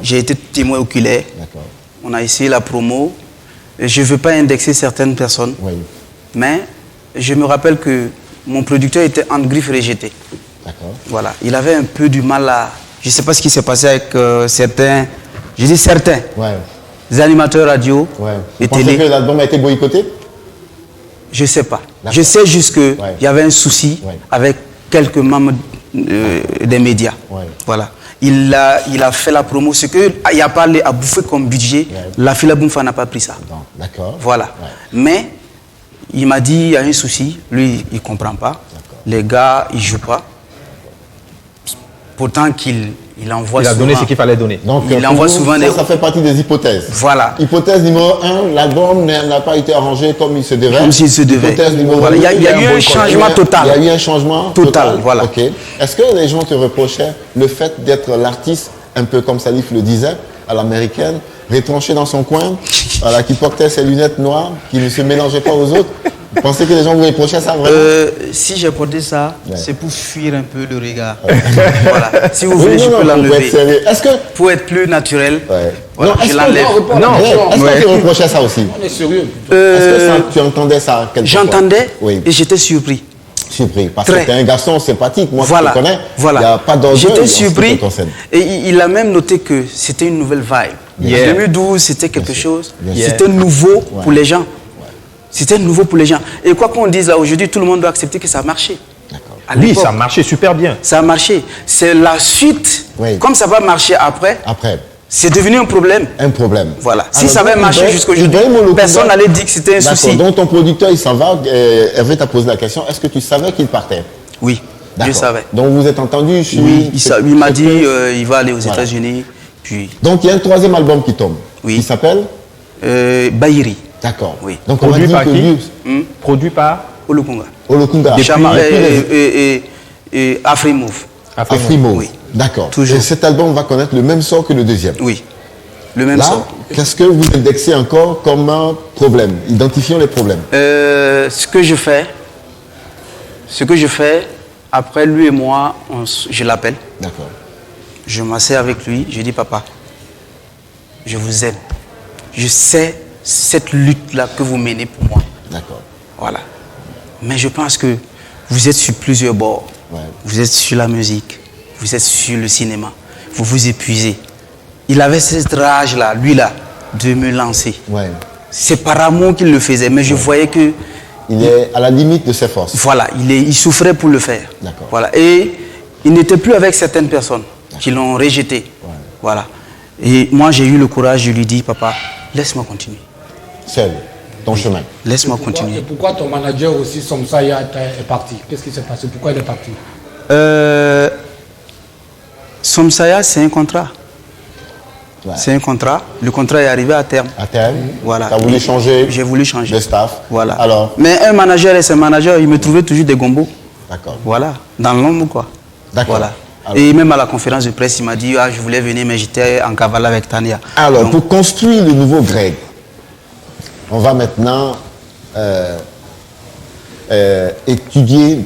J'ai été témoin oculaire. On a essayé la promo. Je ne veux pas indexer certaines personnes. Oui. Mais je me rappelle que mon producteur était en griffe rejeté. Voilà. Il avait un peu du mal à... Je ne sais pas ce qui s'est passé avec certains... Je dis certains. Les animateurs radio et Vous télé. pensez que l'album a été boycotté? Je ne sais pas. Je sais juste qu'il y avait un souci avec quelques membres des médias. Voilà. Il a fait la promo. Ce qu'il a parlé à bouffer comme budget, la Fila Boumfa n'a pas pris ça. D'accord. Voilà. Mais il m'a dit il y a un souci. Lui, il ne comprend pas. Les gars, ils ne jouent pas. Pourtant qu'il envoie Il a souvent, donné ce qu'il fallait donner. Donc, il envoie souvent des... Ça fait partie des hypothèses. Voilà. Hypothèse numéro 1, l'album n'a pas été arrangé comme il se devait. Comme s'il se devait. Hypothèse numéro Voilà. 2, Il y a eu un changement total. Il y a eu un changement total. Voilà. Ok. Est-ce que les gens te reprochaient le fait d'être l'artiste, un peu comme Salif le disait, à l'américaine, retranché dans son coin, voilà, qui portait ses lunettes noires, qui ne se mélangeait pas aux autres? Vous pensez que les gens vous reprochaient ça vraiment? Si j'ai porté ça, c'est pour fuir un peu le regard. Voilà. Si vous voulez, je peux l'enlever. Pour être plus naturel, voilà, je l'enlève. Est-ce que tu reprochais ça aussi? On est sérieux. Est-ce que tu entendais ça quelquefois? J'entendais et j'étais surpris. Surpris, parce que tu es un garçon sympathique, moi je te connais. Voilà. Il n'y a pas d'orgueil. J'étais surpris et il a même noté que c'était une nouvelle vibe. En 2012, c'était quelque chose, c'était nouveau pour les gens. C'était nouveau pour les gens. Et quoi qu'on dise là aujourd'hui, tout le monde doit accepter que ça a marché. Oui, ça a marché super bien. Ça a marché. C'est la suite. Comme ça va marcher après. C'est devenu un problème. Un problème. Voilà. Si ça avait marché jusqu'aujourd'hui, personne n'allait dire que c'était un souci. Donc ton producteur, il s'en va. Hervé t'a posé la question. Est-ce que tu savais qu'il partait? Oui, je savais. Donc vous êtes entendu? Oui, il m'a dit il va aller aux États-Unis. Puis... Donc il y a un troisième album qui tombe. Oui. Il s'appelle Bahiri. D'accord. Oui. Donc on produit va par dire qui? Produit par Olukunga. Olukunga. Et Afrimove. Afrimove. Oui. D'accord. Toujours. Et cet album va connaître le même sort que le deuxième. Oui. Le même sort. Qu'est-ce que vous indexez encore comme un problème? Identifions les problèmes. Ce que je fais, après lui et moi, je l'appelle. D'accord. Je m'assieds avec lui, je dis papa, je vous aime. Je sais cette lutte-là que vous menez pour moi. D'accord. Voilà. Mais je pense que vous êtes sur plusieurs bords. Vous êtes sur la musique, vous êtes sur le cinéma, vous vous épuisez. Il avait cette rage-là, lui-là, de me lancer. C'est par amour qu'il le faisait, mais je voyais que... Il est à la limite de ses forces. Voilà, il souffrait pour le faire. Voilà. Et il n'était plus avec certaines personnes qui l'ont rejeté. Voilà. Et moi, j'ai eu le courage de lui dire, papa, laisse-moi continuer. Seul, ton chemin. Laisse-moi continuer. Et pourquoi ton manager aussi, Somsaya, est parti? Qu'est-ce qui s'est passé? Pourquoi il est parti? Somsaya, c'est un contrat. C'est un contrat. Le contrat est arrivé à terme. À terme. Voilà. Tu as voulu changer? J'ai voulu changer. Le staff. Voilà. Alors. Mais un manager et ses managers, il me trouvait toujours des gombos. D'accord. Voilà. Dans l'ombre, quoi. D'accord. Voilà. Et même à la conférence de presse, il m'a dit je voulais venir, mais j'étais en cavale avec Tania. Alors, donc, pour construire le nouveau Greg, on va maintenant étudier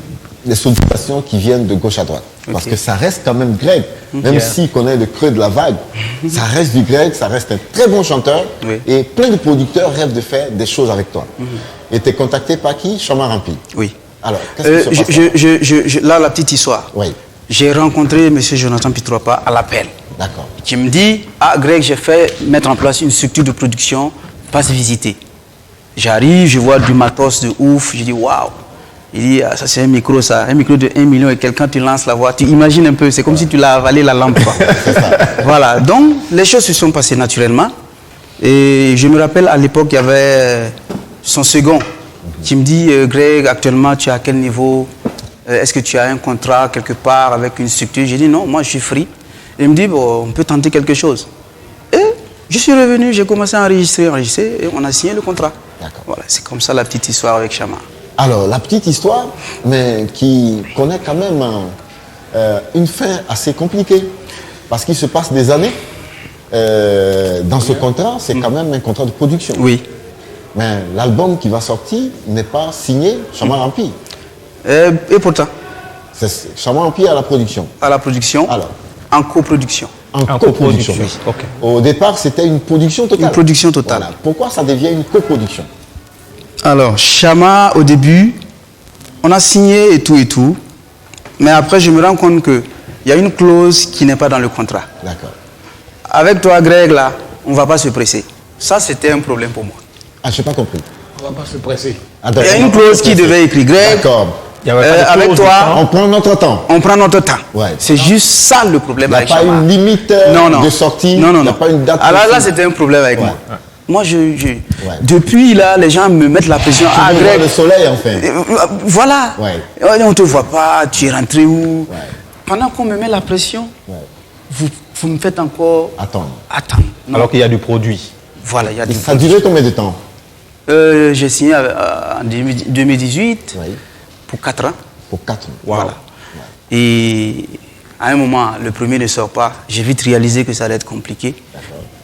les sollicitations qui viennent de gauche à droite. Parce que ça reste quand même Greg. Même s'il connaît le creux de la vague, ça reste du Greg, ça reste un très bon chanteur. Et plein de producteurs rêvent de faire des choses avec toi. Et tu es contacté par qui? Chama Rampi. Oui. Alors, qu'est-ce qui se passe? là, la petite histoire. Oui. J'ai rencontré M. Jonathan Pitropa à l'appel. D'accord. Qui me dit Greg, j'ai fait mettre en place une structure de production, passe visiter. J'arrive, je vois du matos de ouf, je dis waouh. Il dit ça c'est un micro de 1 million et quelqu'un tu lances la voix, tu imagines un peu, c'est comme si tu l'as avalé la lampe. Voilà, donc les choses se sont passées naturellement. Et je me rappelle à l'époque, il y avait son second qui me dit Greg, actuellement tu es à quel niveau? Est-ce que tu as un contrat quelque part avec une structure? J'ai dit non, moi je suis free. Et il me dit bon, on peut tenter quelque chose. Et Je suis revenu, j'ai commencé à enregistrer, et on a signé le contrat. D'accord. Voilà, c'est comme ça la petite histoire avec Chama. Alors, la petite histoire, mais qui connaît quand même une fin assez compliquée. Parce qu'il se passe des années. Dans ce contrat, c'est quand même un contrat de production. Oui. Mais l'album qui va sortir n'est pas signé Chama Rampi. Et pourtant, C'est Chama Rampi à la production. à la production, Alors, en coproduction. en coproduction. Ok. Au départ, c'était une production totale. Une production totale. Voilà. Pourquoi ça devient une coproduction? Alors, Chama, au début, on a signé et tout. Mais après, je me rends compte qu'il y a une clause qui n'est pas dans le contrat. D'accord. Avec toi, Greg, là, on ne va pas se presser. Ça, c'était un problème pour moi. Ah, je n'ai pas compris. On ne va pas se presser. Attends, Il y a une clause qui devait écrire Greg. D'accord. Il y avait pas de Avec clause toi, On prend notre temps. on prend notre temps. Ouais. C'est juste ça le problème Il n'y a avec pas Chama. une limite de sortie. Non, non, Il n'y a non. pas une date. Alors là, précise. c'était un problème avec moi. Ouais. Moi, depuis là, les gens me mettent la pression. Tu Ah, veux Greg, voir le soleil, enfin. Voilà. Ouais. On ne te voit pas, tu es rentré où? Pendant qu'on me met la pression, vous me faites encore Attends. attendre. Non. Alors qu'il y a du produit. Voilà, il y a Et du ça a duré combien de temps? J'ai signé en 2018 pour 4 ans. Pour 4 ans. Voilà. Et à un moment, le premier ne sort pas. J'ai vite réalisé que ça allait être compliqué.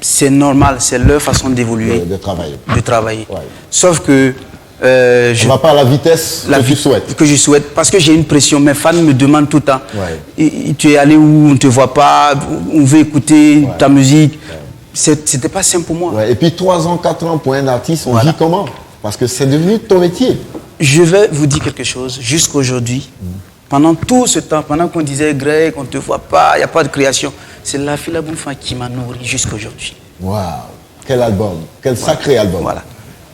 C'est normal, c'est leur façon d'évoluer, De travailler. de travailler. Ouais. Sauf que On ne va pas à la vitesse que tu souhaites. Que je souhaite, parce que j'ai une pression. Mes fans me demandent tout le temps. Ouais. Tu es allé où? On ne te voit pas. On veut écouter ta musique. C'était pas simple pour moi. Ouais. Et puis 3 ans, 4 ans pour un artiste, on Voilà. vit comment? Parce que c'est devenu ton métier. Je vais vous dire quelque chose. Jusqu'aujourd'hui, pendant tout ce temps, pendant qu'on disait Greg, on ne te voit pas, il n'y a pas de création, c'est la Fila Bonfan qui m'a nourri jusqu'aujourd'hui. Waouh! Quel album! Quel sacré album! Voilà.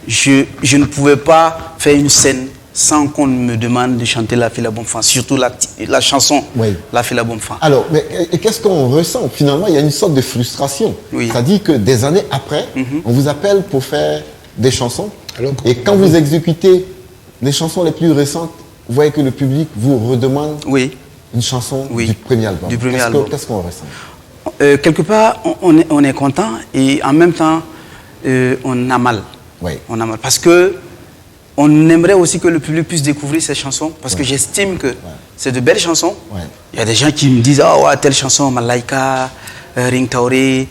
Je ne pouvais pas faire une scène sans qu'on me demande de chanter la Fila Bonfan, surtout la chanson La Fila Bonfan. Alors, mais et qu'est-ce qu'on ressent? Finalement, il y a une sorte de frustration. C'est-à-dire que des années après, on vous appelle pour faire des chansons. Et quand vous exécutez les chansons les plus récentes, vous voyez que le public vous redemande une chanson du premier album. Du premier album. Qu'est-ce qu'on ressent? Quelque part, on est content et en même temps, on a mal. On a mal parce que on aimerait aussi que le public puisse découvrir ces chansons parce que j'estime que c'est de belles chansons. Il y a des gens qui me disent oh, telle chanson, Malaika, Ring Taoré,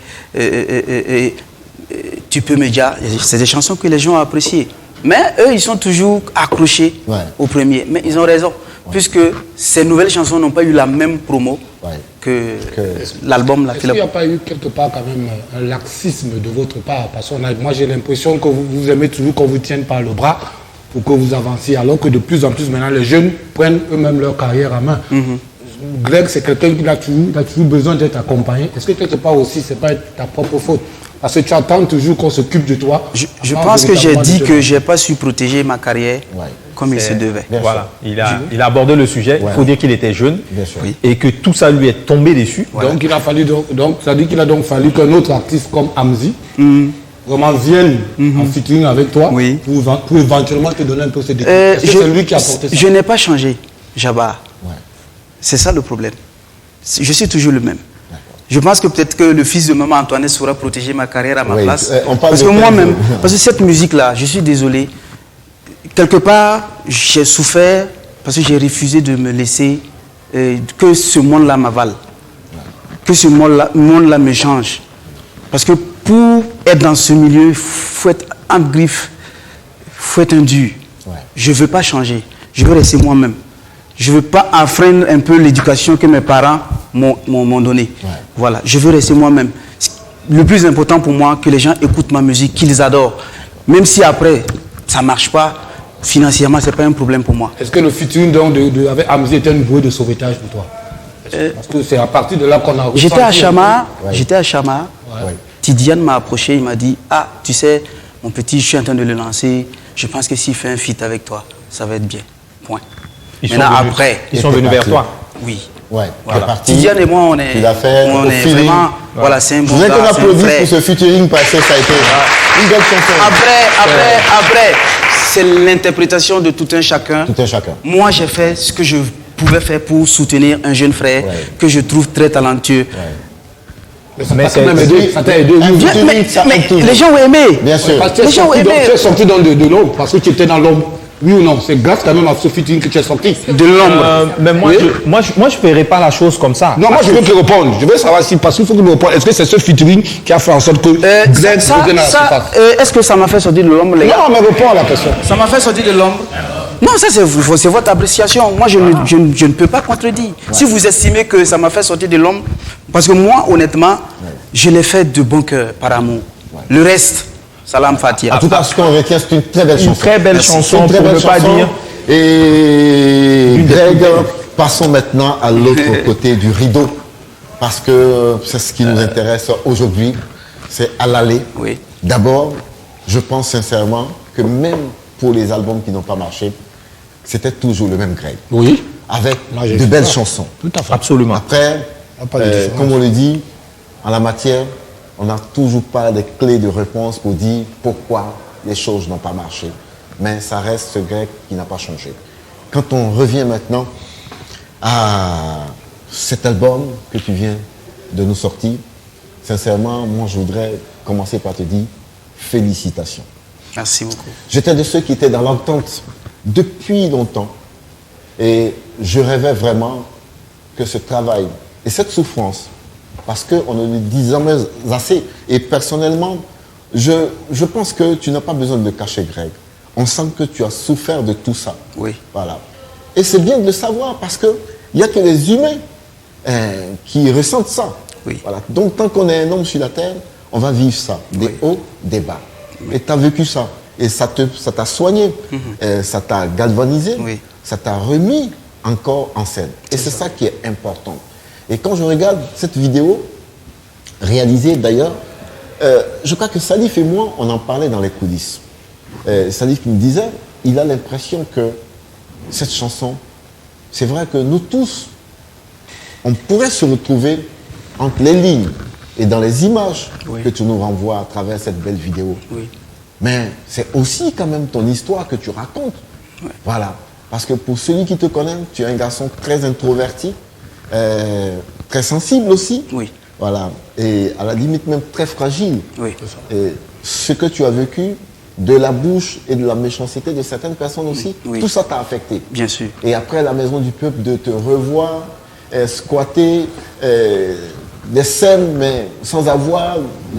Tu peux me dire. C'est des chansons que les gens ont appréciées. Mais eux, ils sont toujours accrochés au premier. Mais ils ont raison, puisque ces nouvelles chansons n'ont pas eu la même promo que l'album. Est-ce qu'il n'y a pas eu quelque part quand même un laxisme de votre part? Parce que moi j'ai l'impression que vous aimez toujours qu'on vous tienne par le bras pour que vous avanciez, alors que de plus en plus maintenant les jeunes prennent eux-mêmes leur carrière en main. Greg, c'est quelqu'un qui a toujours besoin d'être accompagné. Est-ce que quelque part aussi, c'est pas ta propre faute? Parce que tu attends toujours qu'on s'occupe de toi. Je pense que j'ai dit que je n'ai pas su protéger ma carrière comme il se devait. Voilà, il a abordé le sujet. Il faut dire qu'il était jeune et que tout ça lui est tombé dessus. Donc il a fallu ça dit qu'il a donc fallu qu'un autre artiste comme Amzi vraiment vienne en featuring avec toi pour éventuellement te donner un peu ses déclics. Est-ce que c'est lui qui a apporté ça? Je n'ai pas changé, Jabba. C'est ça le problème. Je suis toujours le même. Je pense que peut-être que le fils de maman Antoinette saura protéger ma carrière à ma place. Parce que moi-même, parce que cette musique-là, je suis désolé, quelque part, j'ai souffert parce que j'ai refusé de me laisser que ce monde-là m'avale, que ce monde-là me change. Parce que pour être dans ce milieu, il faut être en griffe, il faut être un dur. Je ne veux pas changer, je veux rester moi-même. Je ne veux pas enfreindre un peu l'éducation que mes parents m'ont donnée. Voilà, je veux rester moi-même. Le plus important pour moi, que les gens écoutent ma musique, qu'ils adorent. Même si après, ça ne marche pas, financièrement, ce n'est pas un problème pour moi. Est-ce que le featuring avec Amzi était une bouée de sauvetage pour toi? Parce que c'est à partir de là qu'on a... J'étais à Chama. Tidiane m'a approché, il m'a dit « Ah, tu sais, mon petit, je suis en train de le lancer. Je pense que s'il fait un feat avec toi, ça va être bien. » Point. Maintenant, après... Ils sont venus vers toi? Oui. Voilà. Tidiane et moi, on est vraiment... Voilà, c'est un bon gars. Je voudrais qu'on applaudisse pour ce featuring parce que ça a été une belle chanson. Après, c'est l'interprétation de tout un chacun. Tout un chacun. Moi, j'ai fait ce que je pouvais faire pour soutenir un jeune frère que je trouve très talentueux. Mais ça t'a aidé. Mais les gens ont aimé. Bien sûr. Parce que Les gens ont aimé. tu es sorti de l'ombre parce que tu étais dans l'ombre. Oui ou non? C'est grâce quand même à ce featuring que tu es sorti de l'ombre. Mais moi, je ne ferai pas la chose comme ça. Non, moi je veux te répondre. Je veux savoir si, parce qu'il faut que tu me répondes. Est-ce que c'est ce featuring qui a fait en sorte que Greg revienne à la surface? Est-ce que ça m'a fait sortir de l'ombre, les gars? Non, mais réponds à la question. Ça m'a fait sortir de l'ombre. Non, ça c'est votre appréciation. Moi, je ne peux pas contredire. Ouais. Si vous estimez que ça m'a fait sortir de l'ombre, parce que moi, honnêtement, je l'ai fait de bon cœur, par amour. Ouais. Le reste, Salam Fatia. En tout cas, ce qu'on retient, c'est une très belle chanson. Une très belle chanson, pour ne pas dire. Et Greg, passons maintenant à l'autre côté du rideau, parce que c'est ce qui nous intéresse aujourd'hui, c'est à l'aller. Oui. D'abord, je pense sincèrement que même pour les albums qui n'ont pas marché, c'était toujours le même Greg. Oui. Avec de belles chansons. Tout à fait. Absolument. Après, comme on le dit, en la matière, on n'a toujours pas de clés de réponse pour dire pourquoi les choses n'ont pas marché. Mais ça reste ce Greg qui n'a pas changé. Quand on revient maintenant à cet album que tu viens de nous sortir, sincèrement, moi je voudrais commencer par te dire félicitations. Merci beaucoup. J'étais de ceux qui étaient dans l'entente depuis longtemps et je rêvais vraiment que ce travail et cette souffrance, parce qu'on ne le dit jamais assez, et personnellement, je pense que tu n'as pas besoin de le cacher, Greg. On sent que tu as souffert de tout ça. Oui. Voilà. Et c'est bien de le savoir parce qu'il n'y a que les humains qui ressentent ça. Oui. Voilà. Donc tant qu'on est un homme sur la terre, on va vivre ça, des hauts, des bas. Oui. Et tu as vécu ça. Et ça t'a soigné, ça t'a galvanisé, ça t'a remis encore en scène. Et c'est ça qui est important. Et quand je regarde cette vidéo, réalisée d'ailleurs, je crois que Salif et moi, on en parlait dans les coulisses. Salif me disait, il a l'impression que cette chanson, c'est vrai que nous tous, on pourrait se retrouver entre les lignes et dans les images que tu nous renvoies à travers cette belle vidéo. Oui. Mais c'est aussi quand même ton histoire que tu racontes. Ouais. Voilà. Parce que pour celui qui te connaît, tu es un garçon très introverti, très sensible aussi. Oui. Voilà. Et à la limite même très fragile. Oui. Et ce que tu as vécu, de la bouche et de la méchanceté de certaines personnes aussi, tout ça t'a affecté. Bien sûr. Et après la Maison du Peuple, de te revoir, squatter des scènes, mais sans avoir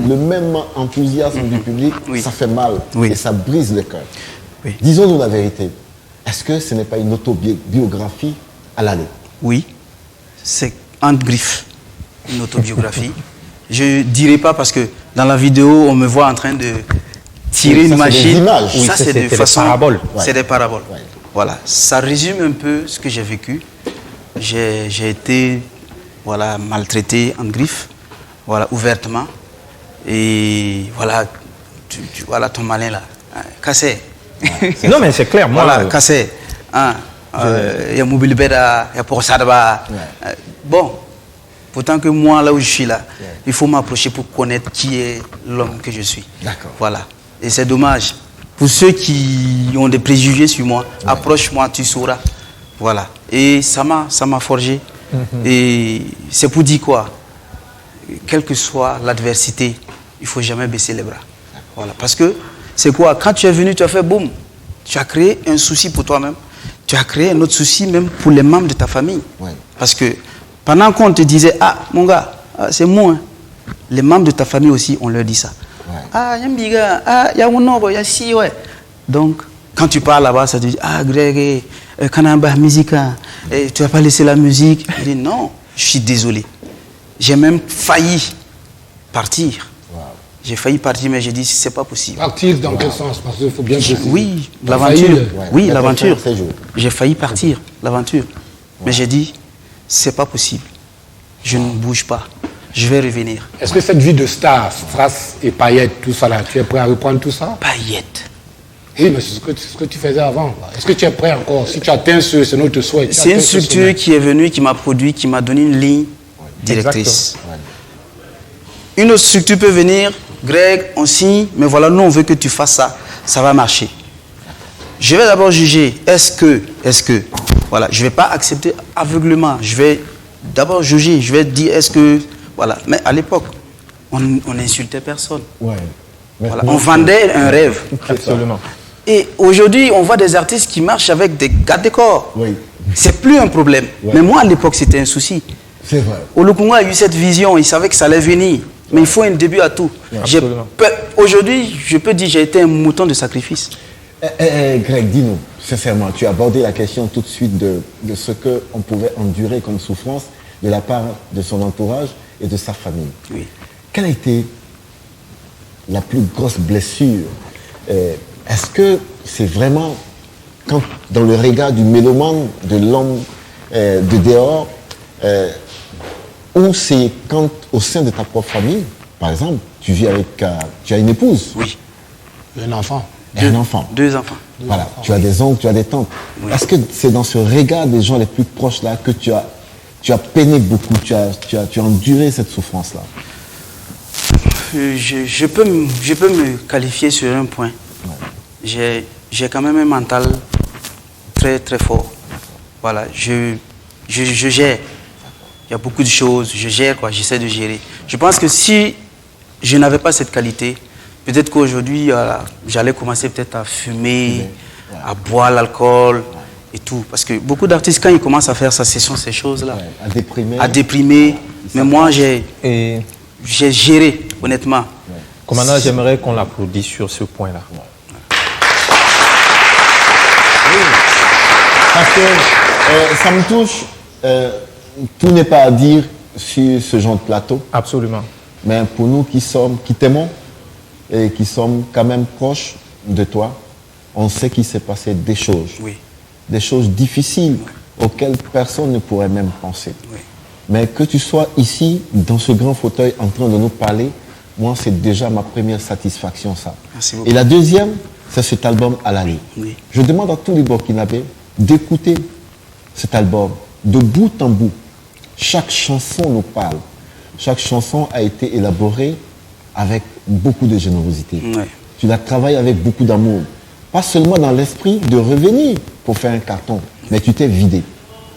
le même enthousiasme du public, ça fait mal et ça brise le cœur. Oui. Disons-nous la vérité. Est-ce que ce n'est pas une autobiographie à l'aller? Oui, c'est entre griffes, une autobiographie. Je ne dirais pas parce que dans la vidéo, on me voit en train de tirer une machine. Des images. Oui, ça, c'est des paraboles. C'est des paraboles. Ouais. Voilà, ça résume un peu ce que j'ai vécu. J'ai été maltraité en griffe, ouvertement. Et voilà, voilà ton malin là, cassé. Ouais, non mais c'est clair, moi. Voilà, cassé. Il y a mobile beda, il y a pour ça là-bas. Bon, pourtant que moi là où je suis là, il faut m'approcher pour connaître qui est l'homme que je suis. D'accord. Voilà. Et c'est dommage. Pour ceux qui ont des préjugés sur moi, approche-moi, tu sauras. Voilà. Et ça m'a forgé. Et c'est pour dire quoi? Quelle que soit l'adversité, il ne faut jamais baisser les bras. Voilà. Parce que c'est quoi? Quand tu es venu, tu as fait boum. Tu as créé un souci pour toi-même. Tu as créé un autre souci même pour les membres de ta famille. Ouais. Parce que pendant qu'on te disait, ah, mon gars, c'est moi. Hein. Les membres de ta famille aussi, on leur dit ça. Ouais. Ah, il y a un nombre, il y a si, ouais. Donc, quand tu parles là-bas, ça te dit, ah, Greg, Kanamba, musique, tu n'as pas laissé la musique. Je dis, non, je suis désolé. J'ai même failli partir. Wow. J'ai failli partir, mais j'ai dit, c'est pas possible. Partir dans quel sens? Parce qu'il faut bien préciser. Oui, l'aventure. Oui, l'aventure. J'ai failli partir, l'aventure. Mais j'ai dit, c'est pas possible. Je ne bouge pas. Je vais revenir. Est-ce que cette vie de star, strass et paillettes, tout ça là, tu es prêt à reprendre tout ça? Paillettes. Oui, mais c'est ce que tu faisais avant. Est-ce que tu es prêt encore? Si tu atteins c'est notre souhait. C'est une structure qui est venue, qui m'a produit, qui m'a donné une ligne directrice. Ouais. Une autre structure peut venir, Greg, on signe, mais voilà, nous on veut que tu fasses ça, ça va marcher. Je vais d'abord juger, est-ce que, voilà, je ne vais pas accepter aveuglement, je vais d'abord juger, je vais dire, est-ce que, voilà. Mais à l'époque, on n'insultait personne. Ouais. Voilà, on vendait un rêve. Absolument. Et aujourd'hui, on voit des artistes qui marchent avec des garde-corps. Oui. C'est plus un problème. Ouais. Mais moi, à l'époque, c'était un souci. C'est vrai. Olukunga a eu cette vision, il savait que ça allait venir. Mais il faut un début à tout. Aujourd'hui, je peux dire que j'ai été un mouton de sacrifice. Greg, dis-nous, sincèrement, tu as abordé la question tout de suite de ce qu'on pouvait endurer comme souffrance de la part de son entourage et de sa famille. Oui. Quelle a été la plus grosse blessure? Est-ce que c'est vraiment quand, dans le regard du mélomane, de l'homme de dehors, ou c'est quand au sein de ta propre famille, par exemple, tu vis avec, tu as une épouse? Oui. Un enfant. Et un enfant. 2 enfants. Voilà, tu as des oncles, tu as des tantes. Oui. Est-ce que c'est dans ce regard des gens les plus proches là que tu as peiné beaucoup, tu as enduré cette souffrance-là? Je peux me qualifier sur un point. Ouais. J'ai quand même un mental très très fort. Voilà, je gère. Il y a beaucoup de choses, je gère quoi, j'essaie de gérer. Je pense que si je n'avais pas cette qualité, peut-être qu'aujourd'hui, j'allais commencer peut-être à fumer, à boire l'alcool et tout. Parce que beaucoup d'artistes, quand ils commencent à faire ça, ce sont ces choses-là. Ouais, à déprimer. Mais moi, j'ai géré, honnêtement. Ouais. Commandant, j'aimerais qu'on l'applaudisse sur ce point-là. Ouais. Oui. Parce que ça me touche. Tout n'est pas à dire sur ce genre de plateau. Absolument. Mais pour nous qui t'aimons et qui sommes quand même proches de toi, on sait qu'il s'est passé des choses. Oui. Des choses difficiles auxquelles personne ne pourrait même penser. Oui. Mais que tu sois ici, dans ce grand fauteuil, en train de nous parler, moi, c'est déjà ma première satisfaction, ça. Merci beaucoup. Et la deuxième, c'est cet album Alali. Oui. Je demande à tous les Burkinabés d'écouter cet album de bout en bout. Chaque chanson nous parle. Chaque chanson a été élaborée avec beaucoup de générosité. Oui. Tu l'as travaillé avec beaucoup d'amour. Pas seulement dans l'esprit de revenir pour faire un carton, mais tu t'es vidé.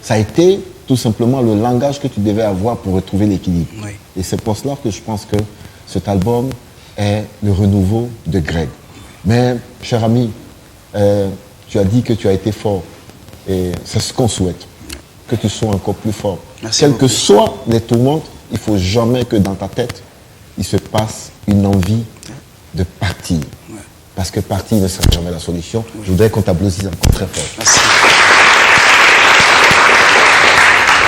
Ça a été tout simplement le langage que tu devais avoir pour retrouver l'équilibre. Oui. Et c'est pour cela que je pense que cet album est le renouveau de Greg. Mais, cher ami, tu as dit que tu as été fort. Et c'est ce qu'on souhaite. Que tu sois encore plus fort. Merci Quels beaucoup. que soient les tourmentes, il ne faut jamais que dans ta tête, il se passe une envie de partir. Ouais. Parce que partir ne sera jamais la solution. Oui. Je voudrais qu'on t'applaudisse encore très fort. Merci.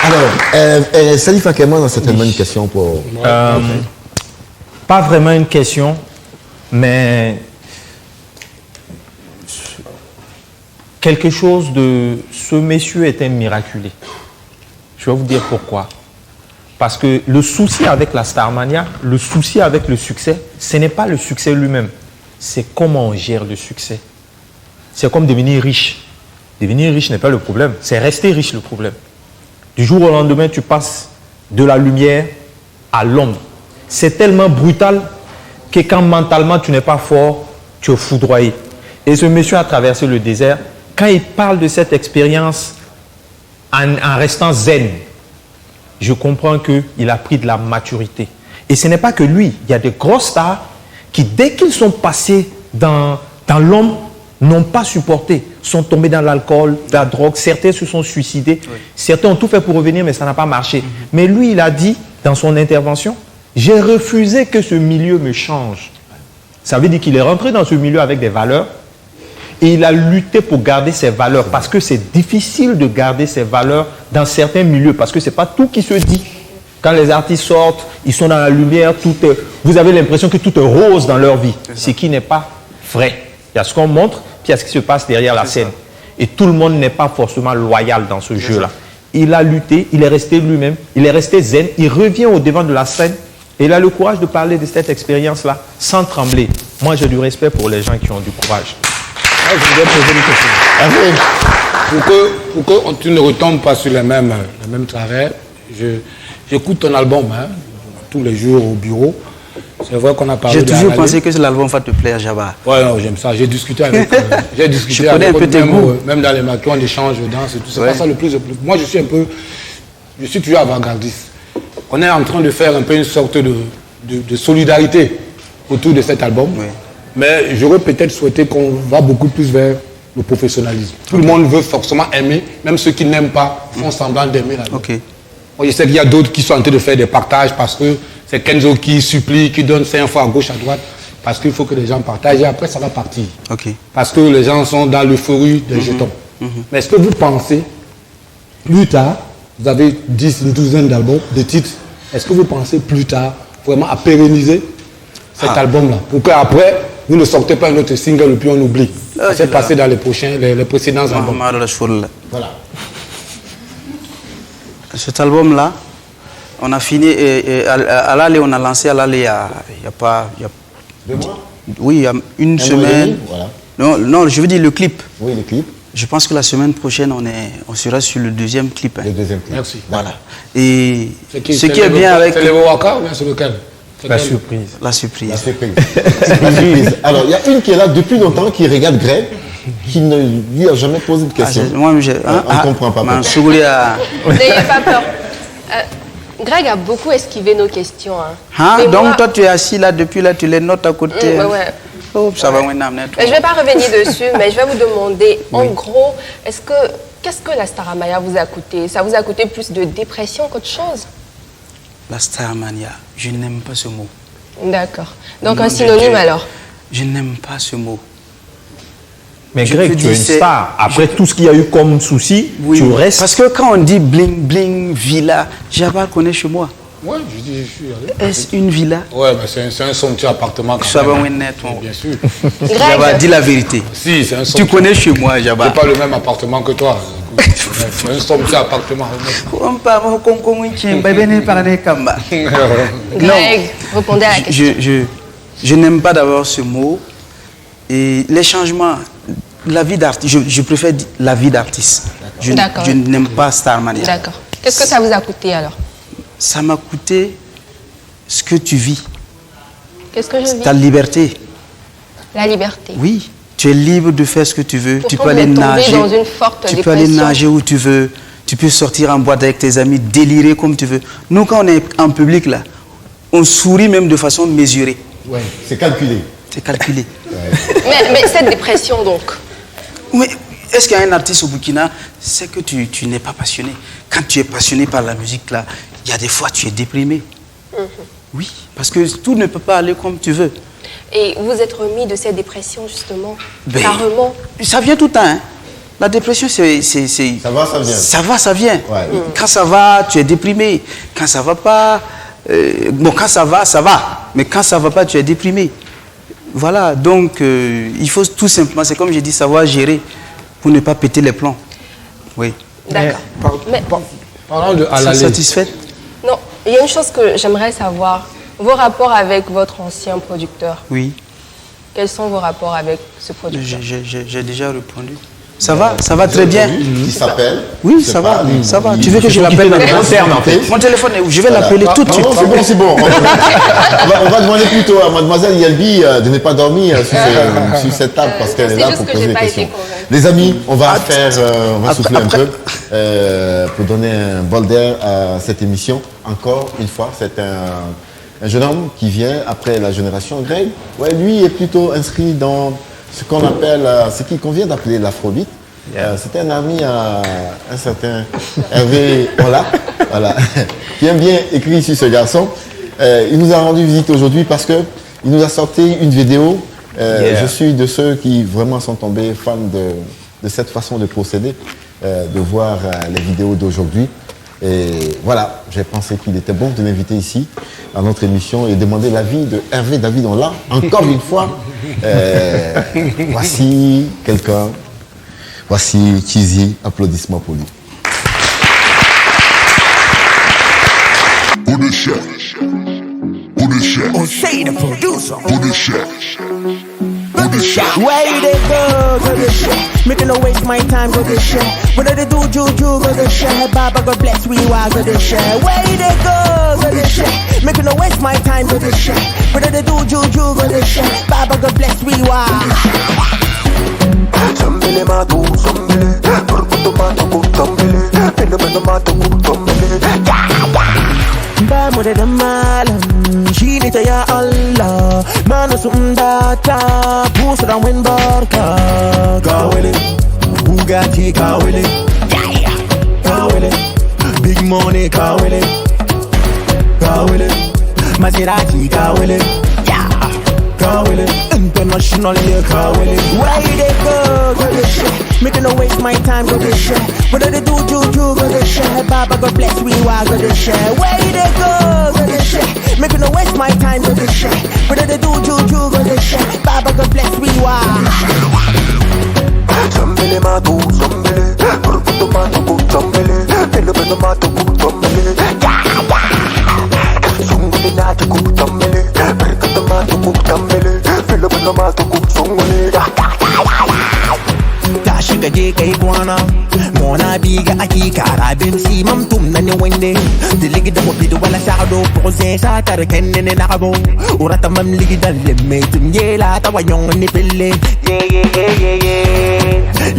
Alors, Salif Akema a certainement une question pour... Pas vraiment une question, mais quelque chose de... Ce monsieur est un miraculé. Je vais vous dire pourquoi. Parce que le souci avec la Starmania, le souci avec le succès, ce n'est pas le succès lui-même. C'est comment on gère le succès. C'est comme devenir riche. Devenir riche n'est pas le problème, c'est rester riche le problème. Du jour au lendemain, tu passes de la lumière à l'ombre. C'est tellement brutal que quand mentalement tu n'es pas fort, tu es foudroyé. Et ce monsieur a traversé le désert. Quand il parle de cette expérience en restant zen, je comprends qu'il a pris de la maturité. Et ce n'est pas que lui. Il y a des grosses stars qui, dès qu'ils sont passés dans l'ombre, n'ont pas supporté, sont tombés dans l'alcool, la drogue. Certains se sont suicidés. Oui. Certains ont tout fait pour revenir, mais ça n'a pas marché. Mais lui, il a dit dans son intervention, j'ai refusé que ce milieu me change. Ça veut dire qu'il est rentré dans ce milieu avec des valeurs et il a lutté pour garder ses valeurs parce que c'est difficile de garder ses valeurs dans certains milieux parce que ce n'est pas tout qui se dit. Quand les artistes sortent, ils sont dans la lumière, vous avez l'impression que tout est rose dans leur vie, ce qui n'est pas vrai. Il y a ce qu'on montre, puis il y a ce qui se passe derrière la scène. Et tout le monde n'est pas forcément loyal dans ce jeu-là. Il a lutté, il est resté lui-même, il est resté zen, il revient au devant de la scène et il a le courage de parler de cette expérience-là sans trembler. Moi, j'ai du respect pour les gens qui ont du courage. Je voudrais poser une question. Pour que tu ne retombes pas sur les mêmes travers, j'écoute ton album tous les jours au bureau. C'est vrai qu'on a parlé. J'ai toujours pensé que l'album va te plaire, Jabba. Ouais, non, j'aime ça. J'ai discuté avec. Je connais un peu tes goûts. Même dans les maquis, on échange, danse et tout. C'est pas ça le plus. Moi, je suis toujours avant-gardiste. On est en train de faire un peu une sorte de de solidarité autour de cet album. Oui. Mais j'aurais peut-être souhaité qu'on va beaucoup plus vers le professionnalisme. Tout le monde veut forcément aimer, même ceux qui n'aiment pas font semblant d'aimer l'album. Okay. Je sais qu'il y a d'autres qui sont en train de faire des partages parce que c'est Kenzo qui supplie, qui donne 5 fois à gauche, à droite, parce qu'il faut que les gens partagent et après ça va partir. Okay. Parce que les gens sont dans l'euphorie des jetons. Mais est-ce que vous pensez, plus tard, vous avez 10, une douzaine d'albums, de titres, est-ce que vous pensez plus tard vraiment à pérenniser cet album-là pour qu'après, vous ne sortez pas un autre single et puis on oublie. C'est passé dans les précédents albums. Voilà. Cet album-là, on a fini, à l'allée, on a lancé à l'allée il n'y a pas... 2 mois? Oui, il y a une semaine. Voilà. Non, je veux dire le clip. Oui, le clip. Je pense que la semaine prochaine, on sera sur le 2e clip. Le 2e clip. Merci. Voilà. Et ce qui est bien avec... C'est le Waka ou bien c'est lequel? La surprise. La surprise. La surprise. La surprise. Alors, il y a une qui est là depuis longtemps, qui regarde Greg, qui ne lui a jamais posé de question. Moi, on ne comprend pas. N'ayez pas peur. Greg a beaucoup esquivé nos questions. Donc moi... toi, tu es assis là, depuis là, tu les notes à côté. Ouais. Oh, ça va, je ne vais pas revenir dessus, mais je vais vous demander, en gros, qu'est-ce que la Staramaya vous a coûté? Ça vous a coûté plus de dépression qu'autre chose? La Starmania, je n'aime pas ce mot. D'accord. Donc un synonyme alors? Je n'aime pas ce mot. Mais Greg, tu es une star. Après tout ce qu'il y a eu comme souci, tu restes. Parce que quand on dit bling bling villa, Jabba connaît chez moi. Oui, je dis, est-ce une villa? Oui, mais c'est un somptueux appartement. Ça va net, bien sûr. Jabba, dis la vérité. Si, c'est un somptueux. Tu connais chez moi, Jabba. C'est pas le même appartement que toi. C'est un somptueux appartement. Greg, répondez à la question. Je n'aime pas d'abord ce mot. Et les changements, la vie d'artiste, je préfère la vie d'artiste. Je n'aime pas Starmania. D'accord. Qu'est-ce que ça vous a coûté alors? Ça m'a coûté ce que tu vis. Qu'est-ce que je vis? Ta liberté. La liberté. Oui, tu es libre de faire ce que tu veux. Tu peux aller nager. Dans une forte tu peux aller nager où tu veux. Tu peux sortir en boîte avec tes amis, délirer comme tu veux. Nous, quand on est en public, là, on sourit même de façon mesurée. Oui, c'est calculé. C'est calculé. mais cette dépression, donc? Mais est-ce qu'il y a un artiste au Burkina, c'est que tu n'es pas passionné. Quand tu es passionné par la musique, là, il y a des fois, tu es déprimé. Oui, parce que tout ne peut pas aller comme tu veux. Et vous êtes remis de cette dépression, justement, carrément? Ça vient tout le temps. Hein. La dépression, c'est... Ça va, ça vient. Ça va, ça vient. Ouais. Quand ça va, tu es déprimé. Quand ça va pas... bon, quand ça va, ça va. Mais quand ça va pas, tu es déprimé. Voilà, donc il faut tout simplement, c'est comme j'ai dit, savoir gérer pour ne pas péter les plombs. Oui. D'accord. Parlons de Alalé. Satisfaite? Non, il y a une chose que j'aimerais savoir. Vos rapports avec votre ancien producteur. Oui. Quels sont vos rapports avec ce producteur? J'ai déjà répondu. Ça va très bien. Il s'appelle? Oui, ça va. Tu veux que je l'appelle maintenant? Mon téléphone est où? Je vais l'appeler tout de suite. C'est bon. On va demander plutôt à mademoiselle Yelbi de ne pas dormir sur cette table parce qu'elle est là pour poser des questions. Les amis, on va souffler un peu pour donner un bol d'air à cette émission. Encore une fois, c'est un jeune homme qui vient après la génération Greg. Ouais, lui est plutôt inscrit dans ce qu'on appelle, ce qu'il convient d'appeler l'afrobeat. C'était un ami à un certain Hervé Ola, voilà, qui aime bien écrire sur ce garçon. Il nous a rendu visite aujourd'hui parce qu'il nous a sorti une vidéo. Je suis de ceux qui vraiment sont tombés fans de cette façon de procéder, de voir les vidéos d'aujourd'hui. Et voilà, j'ai pensé qu'il était bon de l'inviter ici à notre émission et demander l'avis de Hervé David. On l'a encore une fois. Voici quelqu'un. Voici Cheesy. Applaudissements pour lui. Why they go this shit? Making no waste my time, go this shit. Whether they do juju, go this shit. Baba, God bless, we walk, go this shit. Why they go this shit? Making no waste my time, go this shit. Whether they do juju, go this shit. Baba, God bless, we walk. Zambele matu, zambele. Turkutu matu, zambele. Pendo matu, zambele. Ba mo de malam, she need ta ya Allah mana sundata pusra wen barka kawele Bugatti kawele kawele big money kawele kawele Maserati kawele kawele international yeah kawele where they go this shit making no waste my time go this shit what do they do go this shit Baba God bless we why go this shit where they go this shit making no waste my time go this shit what do they do go this shit Baba God bless we why Zambele matu zambele Burkutu matu ku zambele Telebeno matu ku zambele Sungule natu ku zambele Burkutu matu ku zambele Telebeno matu ku sungule Tashi ka je kai kwana Mona biga aki karabin si mam tum na ni wende Diligi da wapi do wala saado Pose sa tarakenne ne nakabo Urata mam ligi da lemme Tum yela tawa yung ni pille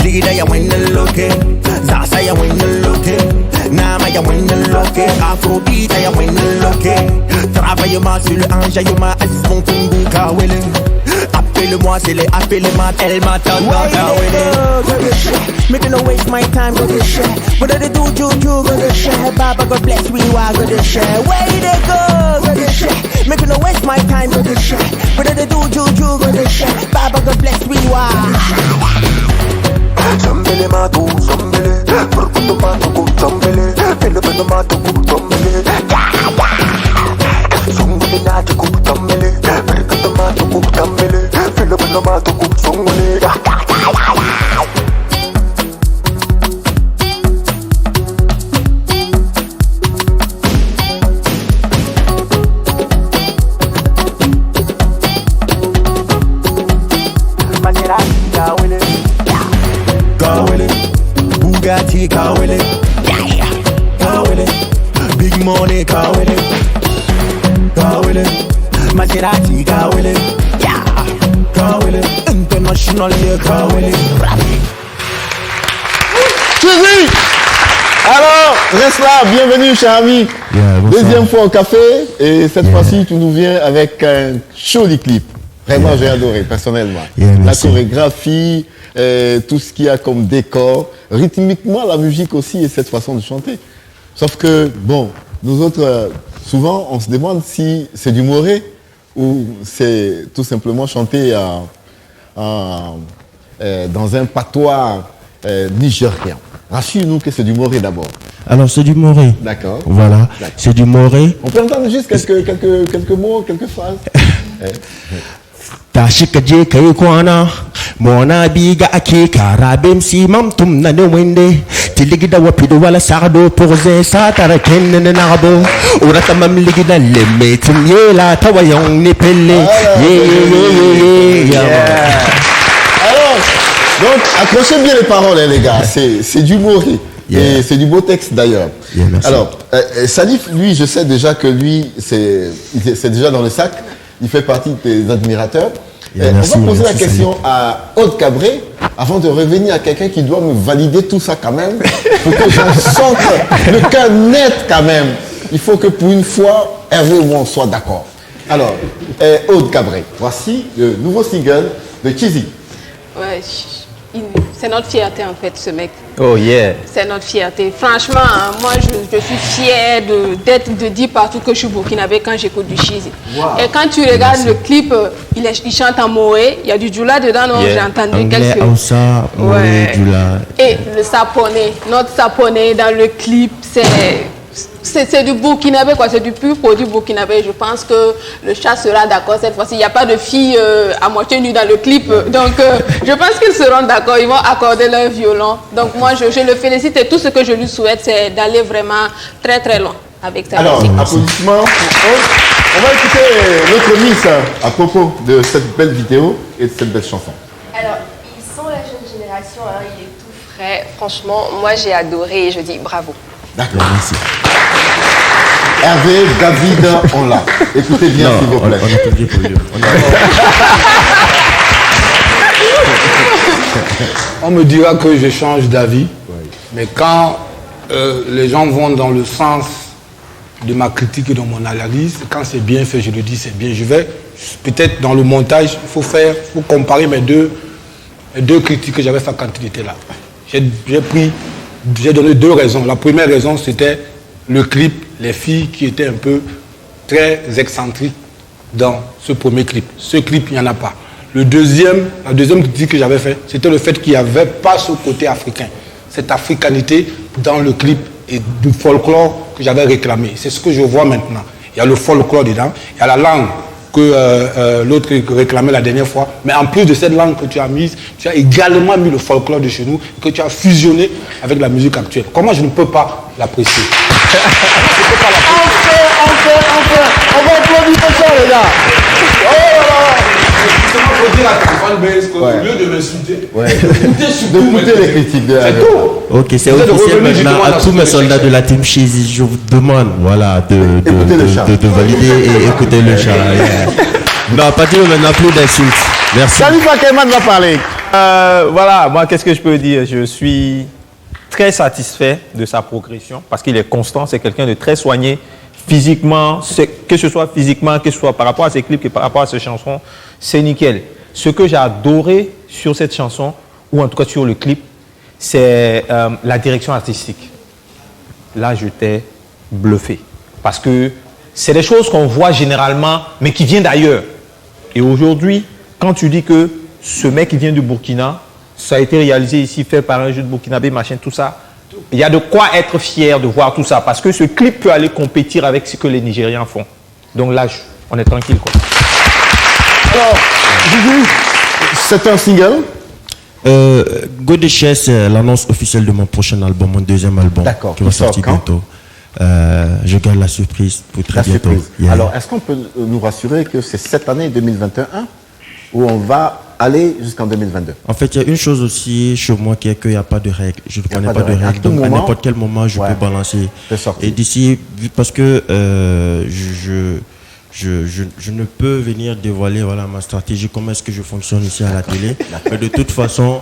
Ligi da ya wende loke Zasa ya wende loke Nama ya wende loke Afrobeat ya wende loke Travaille-moi sur le ange Yoma Aziz mon tungu kawele Appelle-moi, c'est les appelle-moi, elle m'attend dans making no waste my time, go this shit. What do they do, go this shit. Baba God bless we why go this shit. Where they go this shit. Making no waste my time, go this shit. What do they do, go this shit. Baba God bless we why. Zambele matu, zambele. Burkutu matu ku zambele. Telebeno matu ku zambele. Zambele natu ku zambele. Burkutu matu ku zambele. Telebeno matu ku zambele. Bugatti kawele kawele big money kawele kawele Maserati kawele kawele international yeah kawele Chizi. Alors, reste là, bienvenue cher ami. Deuxième fois au café et cette fois-ci tu nous viens avec un joli clip. Vraiment j'ai adoré personnellement. La chorégraphie, tout ce qu'il y a comme décor, rythmiquement la musique aussi et cette façon de chanter. Sauf que, bon, nous autres, souvent on se demande si c'est du moré ou c'est tout simplement chanté dans un patois nigérien. Rassure-nous que c'est du moré d'abord. Alors c'est du moré. D'accord. Voilà, c'est du moré. On peut entendre juste quelques mots, quelques phrases. Tashika je kai kwana Mona biga ake karabim si mam tum na ne wende Tiligi da wapido wala sardo Pourze sa tarakenne ne nabo Urata mam ligi da lemme Tum yela tawayong ni pelle Alors, donc accrochez bien les paroles les gars. C'est du moré. Et c'est du beau texte d'ailleurs. Alors, Salif, lui, je sais déjà que lui, c'est déjà dans le sac. Il fait partie des admirateurs. On va poser la question à Aude Cabré avant de revenir à quelqu'un qui doit me valider tout ça quand même. Pour que j'en sorte le cœur net quand même. Il faut que pour une fois, Hervé et moi, on soit d'accord. Alors, Aude Cabré, voici le nouveau single de Chizi. Ouais, c'est notre fierté en fait, ce mec. Oh yeah. C'est notre fierté. Franchement, hein, moi je suis fière de dire partout que je suis burkinabé quand j'écoute du Chizi. Wow. Et quand tu regardes le clip, il chante en moré. Il y a du djoula dedans, non? J'ai entendu quelque chose. Ouais. Et le saponné, notre saponné dans le clip, c'est du burkinabé, quoi. C'est du pur produit burkinabé. Je pense que le chat sera d'accord cette fois-ci. Il n'y a pas de filles à moitié nues dans le clip. Donc, je pense qu'ils seront d'accord. Ils vont accorder leur violon. Donc, moi, je le félicite et tout ce que je lui souhaite, c'est d'aller vraiment très, très loin avec sa musique. Alors, applaudissements pour Aude. On va écouter notre miss à propos de cette belle vidéo et de cette belle chanson. Alors, ils sont la jeune génération. Hein, il est tout frais. Franchement, moi, j'ai adoré et je dis bravo. D'accord, merci. Hervé, David, on l'a. Écoutez bien, s'il vous plaît. On a publié pour lui. On me dira que je change d'avis, mais quand les gens vont dans le sens de ma critique et de mon analyse. Quand c'est bien fait, je le dis, c'est bien. Je vais, peut-être dans le montage, il faut comparer mes deux critiques que j'avais faites quand il était là. J'ai donné 2 raisons. La première raison, c'était le clip, les filles qui étaient un peu très excentriques dans ce premier clip. Ce clip, il n'y en a pas. La deuxième critique que j'avais faite, c'était le fait qu'il n'y avait pas ce côté africain, cette africanité dans le clip et du folklore que j'avais réclamé. C'est ce que je vois maintenant. Il y a le folklore dedans, il y a la langue que l'autre réclamait la dernière fois, mais en plus de cette langue que tu as mise, tu as également mis le folklore de chez nous, que tu as fusionné avec la musique actuelle. Comment je ne peux pas l'apprécier? On va applaudir ça, les gars. Oh là là. Faut dire à ta fanbase qu'au lieu de m'insulter, d'écouter les critiques de la Ok, c'est officiel maintenant. À tous mes soldats de la team Cheesy, je vous demande de valider et écouter le chat. Non, à partir de maintenant, plus d'insultes. Merci. Salut, Fakeman va parler. Voilà, moi, qu'est-ce que je peux dire? Je suis très satisfait de sa progression parce qu'il est constant. C'est quelqu'un de très soigné physiquement, que ce soit physiquement, que ce soit par rapport à ses clips, que par rapport à ses chansons, c'est nickel. Ce que j'ai adoré sur cette chanson, ou en tout cas sur le clip, c'est la direction artistique. Là, j'étais bluffé. Parce que c'est des choses qu'on voit généralement, mais qui viennent d'ailleurs. Et aujourd'hui, quand tu dis que ce mec qui vient du Burkina, ça a été réalisé ici, fait par un jeune burkinabé, machin, tout ça, il y a de quoi être fier de voir tout ça. Parce que ce clip peut aller compétir avec ce que les Nigériens font. Donc là, on est tranquille, quoi. Alors, Gigi, c'est un single. Godéché, c'est l'annonce officielle de mon prochain album, mon deuxième album, qui va sortir bientôt. Je garde la surprise pour très bientôt. Yeah. Alors, est-ce qu'on peut nous rassurer que c'est cette année 2021 où on va aller jusqu'en 2022? En fait, il y a une chose aussi chez moi qui est qu'il n'y a pas de règles. Je ne connais pas de règles. Donc, à n'importe quel moment, je peux balancer. Et d'ici, parce que je ne peux venir dévoiler ma stratégie, comment est-ce que je fonctionne ici à la télé. Mais de toute façon,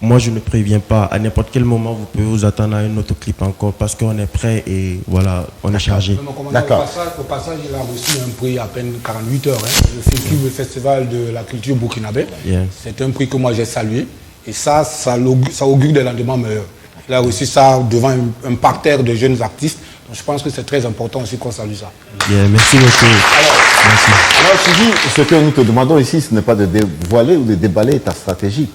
moi je ne préviens pas. À n'importe quel moment, vous pouvez vous attendre à un autre clip encore parce qu'on est prêt et voilà, on est chargé. D'accord. Au passage, il a reçu un prix à peine 48 heures. Le Festival de la culture burkinabé. C'est un prix que moi j'ai salué. Et ça augure des lendemains meilleurs. Il a reçu ça devant un parterre de jeunes artistes. Donc je pense que c'est très important aussi qu'on salue ça. Merci beaucoup. Alors, Sylvie, ce que nous te demandons ici, ce n'est pas de dévoiler ou de déballer ta stratégie.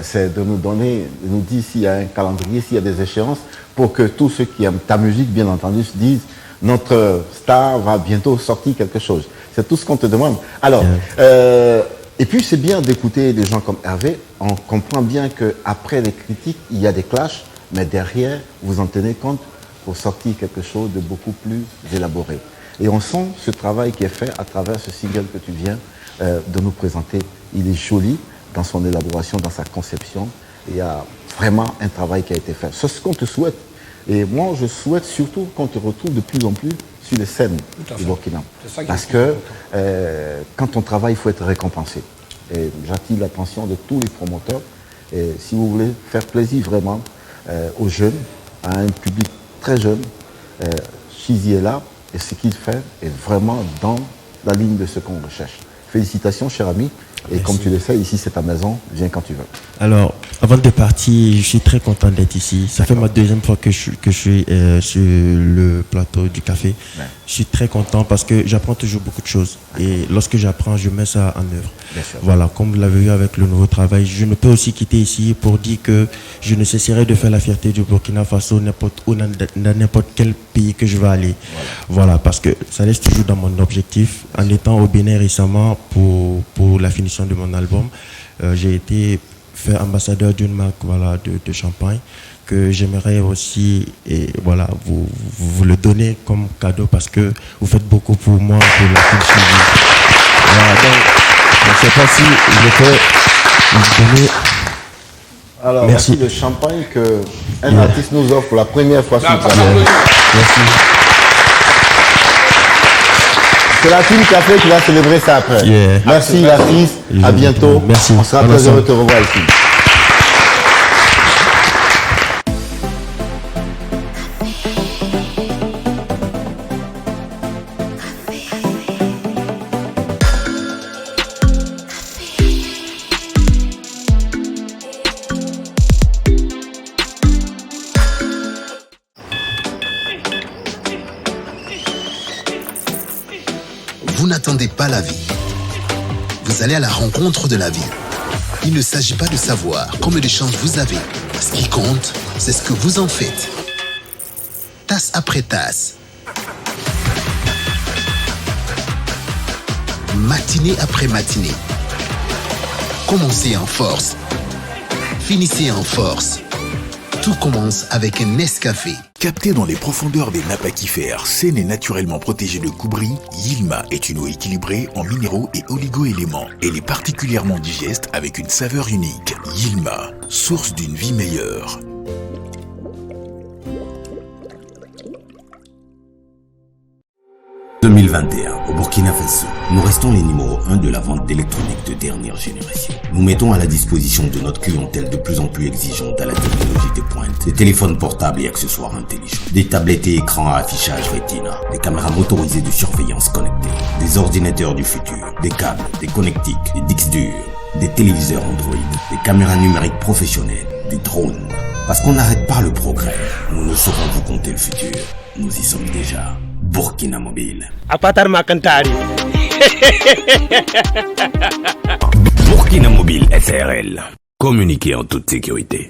C'est de nous donner, de nous dire s'il y a un calendrier, s'il y a des échéances, pour que tous ceux qui aiment ta musique, bien entendu, se disent notre star va bientôt sortir quelque chose. C'est tout ce qu'on te demande. Alors, et puis c'est bien d'écouter des gens comme Hervé. On comprend bien qu'après les critiques, il y a des clashs, mais derrière, vous en tenez compte pour sortir quelque chose de beaucoup plus élaboré. Et on sent ce travail qui est fait à travers ce single que tu viens de nous présenter. Il est joli dans son élaboration, dans sa conception. Il y a vraiment un travail qui a été fait. C'est ce qu'on te souhaite. Et moi, je souhaite surtout qu'on te retrouve de plus en plus sur les scènes du Burkina. Parce que quand on travaille, il faut être récompensé. Et j'attire l'attention de tous les promoteurs. Et si vous voulez faire plaisir vraiment aux jeunes, à un public très jeune, Cheesy est là. Et ce qu'il fait est vraiment dans la ligne de ce qu'on recherche. Félicitations, cher ami. Et comme tu le sais, ici c'est ta maison, viens quand tu veux. Alors, avant de partir, je suis très content d'être ici. Ça fait ma deuxième fois que je suis sur le plateau du café. Ouais. Je suis très content parce que j'apprends toujours beaucoup de choses. Et lorsque j'apprends, je mets ça en œuvre. Voilà, comme vous l'avez vu avec le nouveau travail, je ne peux aussi quitter ici pour dire que je ne cesserai de faire la fierté du Burkina Faso dans n'importe quel pays que je vais aller. Voilà, parce que ça reste toujours dans mon objectif. En étant au Bénin récemment pour la finition de mon album, j'ai été fait ambassadeur d'une marque de champagne que j'aimerais aussi vous le donner comme cadeau parce que vous faites beaucoup pour moi, pour la culture. Voilà, donc je ne sais pas si je peux vous donner. Alors, merci le champagne qu'un artiste nous offre pour la première fois sur le plateau. Merci. C'est la team café qui va célébrer ça après. Merci l'artiste, à bientôt. Merci. On sera très heureux de te revoir ici. Vous n'attendez pas la vie. Vous allez à la rencontre de la vie. Il ne s'agit pas de savoir combien de chances vous avez. Ce qui compte, c'est ce que vous en faites. Tasse après tasse. Matinée après matinée. Commencez en force. Finissez en force. Tout commence avec un Nescafé. Capté dans les profondeurs des nappes aquifères, saine et naturellement protégée de coups bris, Yilma est une eau équilibrée en minéraux et oligo-éléments. Elle est particulièrement digeste avec une saveur unique. Yilma, source d'une vie meilleure. En 2021, au Burkina Faso, nous restons les numéros 1 de la vente d'électronique de dernière génération. Nous mettons à la disposition de notre clientèle de plus en plus exigeante à la technologie de pointe, des téléphones portables et accessoires intelligents, des tablettes et écrans à affichage Retina, des caméras motorisées de surveillance connectées, des ordinateurs du futur, des câbles, des connectiques, des disques durs, des téléviseurs Android, des caméras numériques professionnelles, des drones. Parce qu'on n'arrête pas le progrès, nous ne saurons vous compter le futur. Nous y sommes déjà. Burkina Mobile. Apatar Makantari. Burkina Mobile SRL. Communiquez en toute sécurité.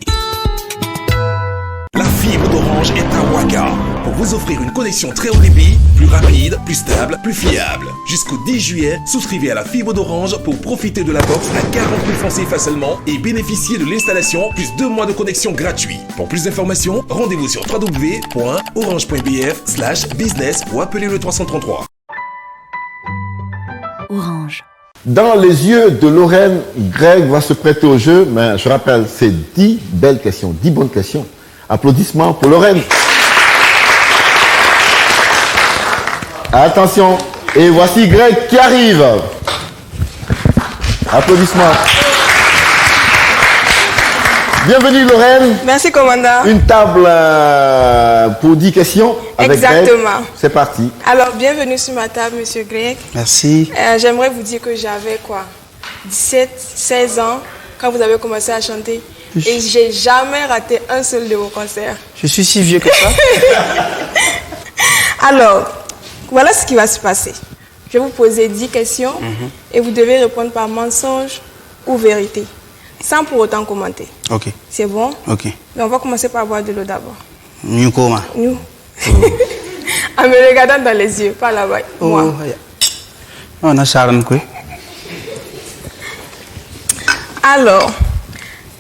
La fibre d'Orange est à Ouaga pour vous offrir une connexion très haut débit, plus rapide, plus stable, plus fiable. Jusqu'au 10 juillet, souscrivez à la fibre d'Orange pour profiter de la box à 40 000 francs CFA seulement et bénéficier de l'installation plus 2 mois de connexion gratuit. Pour plus d'informations, rendez-vous sur www.orange.bf/business ou appelez le 333. Orange. Dans les yeux de Lorraine, Greg va se prêter au jeu, mais je rappelle, c'est 10 belles questions, 10 bonnes questions. Applaudissements pour Lorraine. Attention, et voici Greg qui arrive. Applaudissements. Bienvenue Lorraine. Merci commandant. Une table pour 10 questions avec Exactement. Greg. C'est parti. Alors, bienvenue sur ma table, monsieur Greg. Merci. J'aimerais vous dire que j'avais quoi 17, 16 ans quand vous avez commencé à chanter. Et j'ai jamais raté un seul de vos concerts. Je suis si vieux que ça. Alors, voilà ce qui va se passer. Je vais vous poser 10 questions et vous devez répondre par mensonge ou vérité, sans pour autant commenter. Ok. C'est bon? Ok. Mais on va commencer par boire de l'eau d'abord. Nous comment? Nous. En me regardant dans les yeux, pas là-bas. Moi. On a charme quoi? Alors,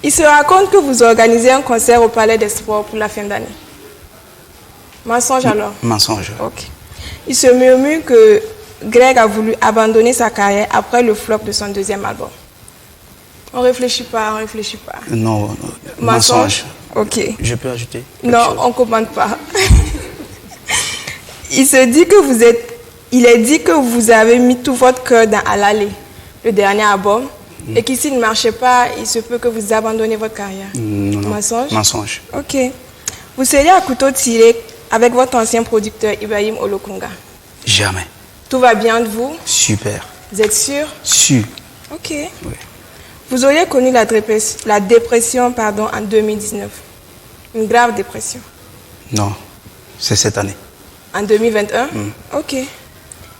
il se raconte que vous organisez un concert au Palais des Sports pour la fin d'année. Mensonge alors? Mensonge. Ok. Il se murmure que Greg a voulu abandonner sa carrière après le flop de son deuxième album. On réfléchit pas, on réfléchit pas. Non, Mensonge. Ok. Je peux ajouter? Non, on ne commande pas. Il se dit que il est dit que vous avez mis tout votre cœur dans Alale, le dernier album. Et que s'il ne marchait pas, il se peut que vous abandonniez votre carrière. Non. Mensonge? Mensonge. Ok. Vous seriez à couteau tiré avec votre ancien producteur Ibrahim Olokunga? Jamais. Tout va bien de vous? Super. Vous êtes sûr? Sûr. Ok. Oui. Vous auriez connu la dépression en 2019. Une grave dépression. Non, c'est cette année. En 2021? Ok.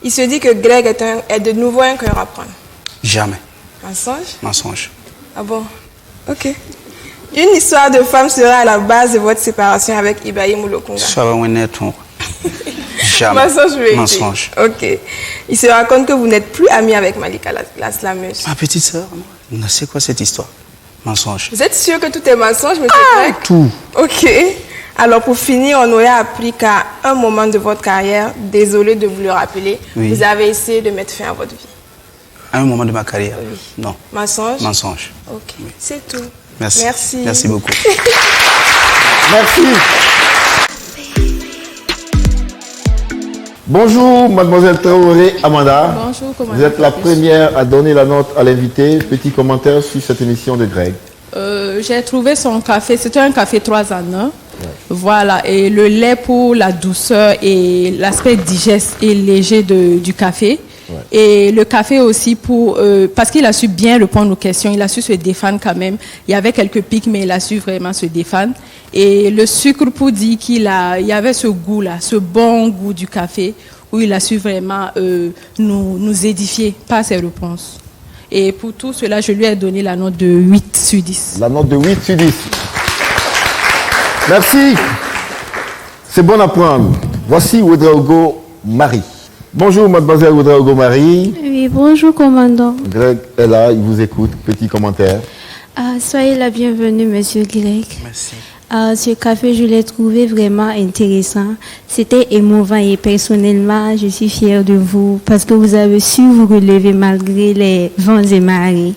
Il se dit que Greg est de nouveau un cœur à prendre. Jamais. Mensonge? Mensonge. Ah bon? Ok. Une histoire de femme sera à la base de votre séparation avec Ibrahim Olokunga. Jamais. Mensonge, vérité. Mensonge. Ok. Il se raconte que vous n'êtes plus ami avec Malika la slameuse. Ma petite sœur, non. C'est quoi cette histoire? Mensonge. Vous êtes sûr que tout est mensonge, monsieur Greg? Tout. Ok. Alors pour finir, on aurait appris qu'à un moment de votre carrière, désolé de vous le rappeler, vous avez essayé de mettre fin à votre vie. À un moment de ma carrière? Oui. Non. Mensonge? Mensonge. Ok. Oui. C'est tout. Merci. Merci. Merci beaucoup. Merci. Bonjour, mademoiselle Traoré Amanda. Bonjour, comment vous êtes la première à donner la note à l'invité. Petit commentaire sur cette émission de Greg. J'ai trouvé son café, c'était un café 3 en 1. Ouais. Voilà, et le lait pour la douceur et l'aspect digeste et léger du café. Ouais. Et le café aussi parce qu'il a su bien répondre aux questions, il a su se défendre quand même. Il y avait quelques pics, mais il a su vraiment se défendre. Et le sucre pour dire il y avait ce goût-là, ce bon goût du café où il a su vraiment nous édifier par ses réponses. Et pour tout cela, je lui ai donné la note de 8 sur 10. La note de 8 sur 10. Merci. C'est bon à prendre. Voici Ouedraogo Marie. Bonjour, mademoiselle Ouedraogo Marie. Oui, bonjour, commandant. Greg est là, il vous écoute. Petit commentaire. Soyez la bienvenue, monsieur Greg. Merci. Ce café, je l'ai trouvé vraiment intéressant. C'était émouvant et personnellement, je suis fière de vous parce que vous avez su vous relever malgré les vents et marées.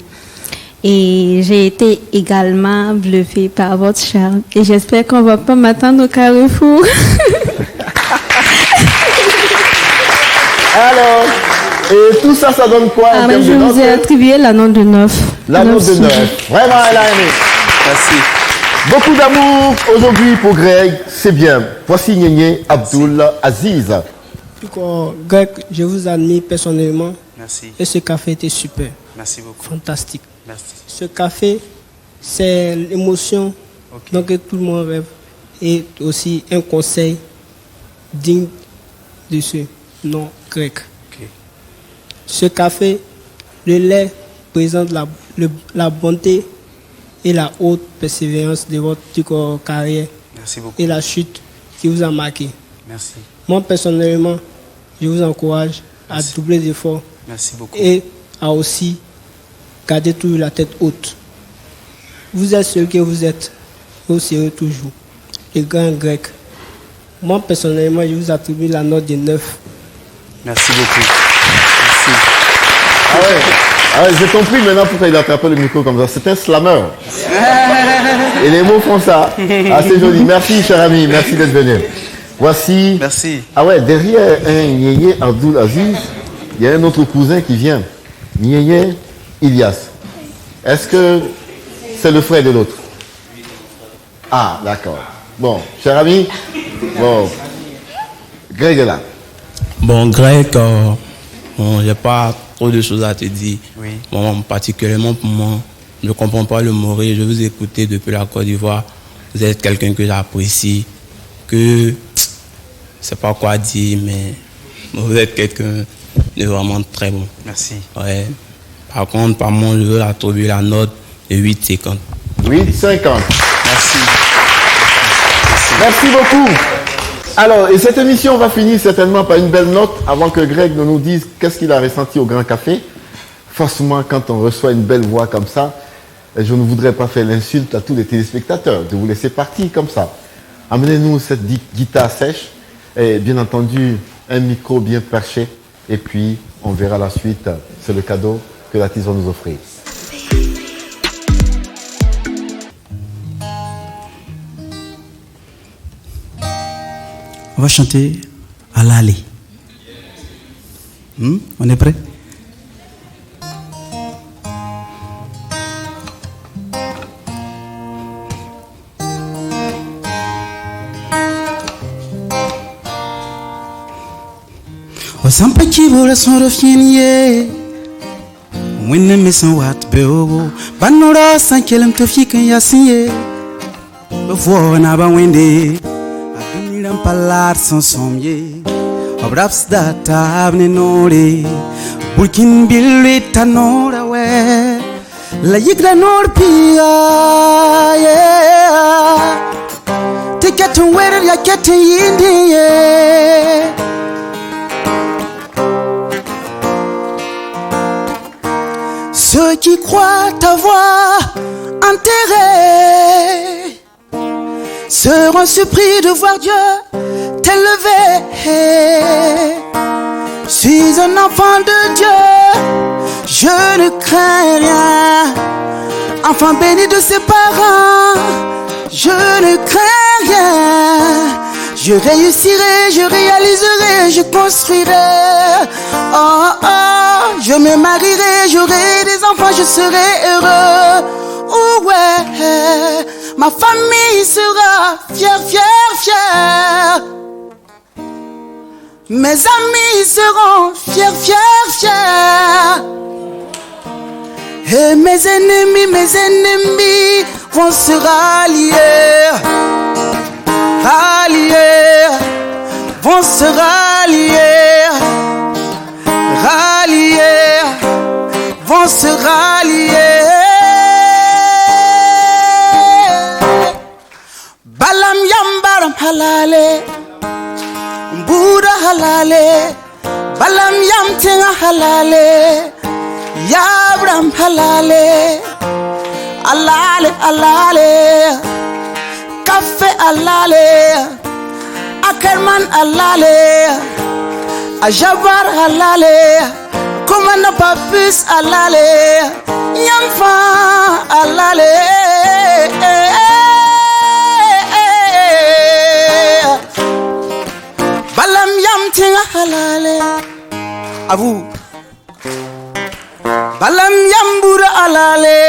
Et j'ai été également bluffée par votre charme. Et j'espère qu'on ne va pas m'attendre au carrefour. Alors, et tout ça, ça donne quoi en termes je de notes? vous ai attribué la note de 9. La note de 9. Vraiment, elle a aimé. Merci. Beaucoup d'amour aujourd'hui pour Greg, c'est bien. Voici Nyenye Abdul Aziz. Greg, je vous admire personnellement. Merci. Et ce café était super. Merci beaucoup. Fantastique. Merci. Ce café, c'est l'émotion dont tout le monde rêve. Et aussi un conseil digne de ce nom grec. Ce café, le lait présente la bonté et la haute persévérance de votre carrière. Merci beaucoup. Et la chute qui vous a marqué. Merci. Moi, personnellement, je vous encourage à doubler d'efforts. Merci beaucoup. Et à aussi garder toujours la tête haute. Vous êtes ce que vous êtes. Vous serez toujours le grand grec. Moi, personnellement, je vous attribue la note de 9. Merci beaucoup. Merci. Ah ouais, j'ai compris maintenant pourquoi il a attrapé le micro comme ça. C'est un slammer. Et les mots font ça. Assez joli. Merci, cher ami. Merci d'être venu. Voici. Merci. Ah ouais, derrière un Nyenye Abdul Aziz, il y a un autre cousin qui vient. Nyenye Ilyas. Est-ce que c'est le frère de l'autre? Ah, d'accord. Bon, cher ami. Bon. Greg est là. Bon, Greg, il n'y a pas trop de choses à te dire. Oui. Bon, particulièrement pour moi, je ne comprends pas le Moré. Je vous ai écouté depuis la Côte d'Ivoire. Vous êtes quelqu'un que j'apprécie, que je ne sais pas quoi dire, mais vous êtes quelqu'un de vraiment très bon. Merci. Ouais. Par contre, par moi, je veux attribuer la note de 8,50. 8,50. Merci. Merci beaucoup. Alors, et cette émission va finir certainement par une belle note avant que Greg ne nous dise qu'est-ce qu'il a ressenti au Grand Café. Forcément, quand on reçoit une belle voix comme ça, je ne voudrais pas faire l'insulte à tous les téléspectateurs de vous laisser partir comme ça. Amenez-nous cette guitare sèche et bien entendu un micro bien perché et puis on verra la suite. C'est le cadeau que l'artiste va nous offrir. On va chanter à l'allée. On est prêt? Osampa chibola son refienie. Wenne me san wat beogo. Banora san kelem to fikan yasinye. Before na ba wende. Aduniram palar son somye. Obraps da tabne nore. Burkin bilwe tanora we. La yigra nor pia. Yeah. Te ketten weder ya ketten yindi yeah. Ceux qui croient t'avoir enterré seront surpris de voir Dieu t'élever. Je suis un enfant de Dieu, je ne crains rien. Enfant béni de ses parents, je ne crains rien. Je réussirai, je réaliserai, je construirai. Oh oh, je me marierai, j'aurai des enfants, je serai heureux. Oh ouais, ma famille sera fière, fière, fière. Mes amis seront fiers, fiers, fiers. Et mes ennemis vont se rallier. Rallier, vont se rallier. halale, Buddha halale, Balam yam tinga halale, Yabram halale, alale alale, Kafe alale, Ackerman alale, Ajabar alale, Komanda Papus alale, Yamfa alale. Balam yam tinga halale, à vous. Balam yam bura alale,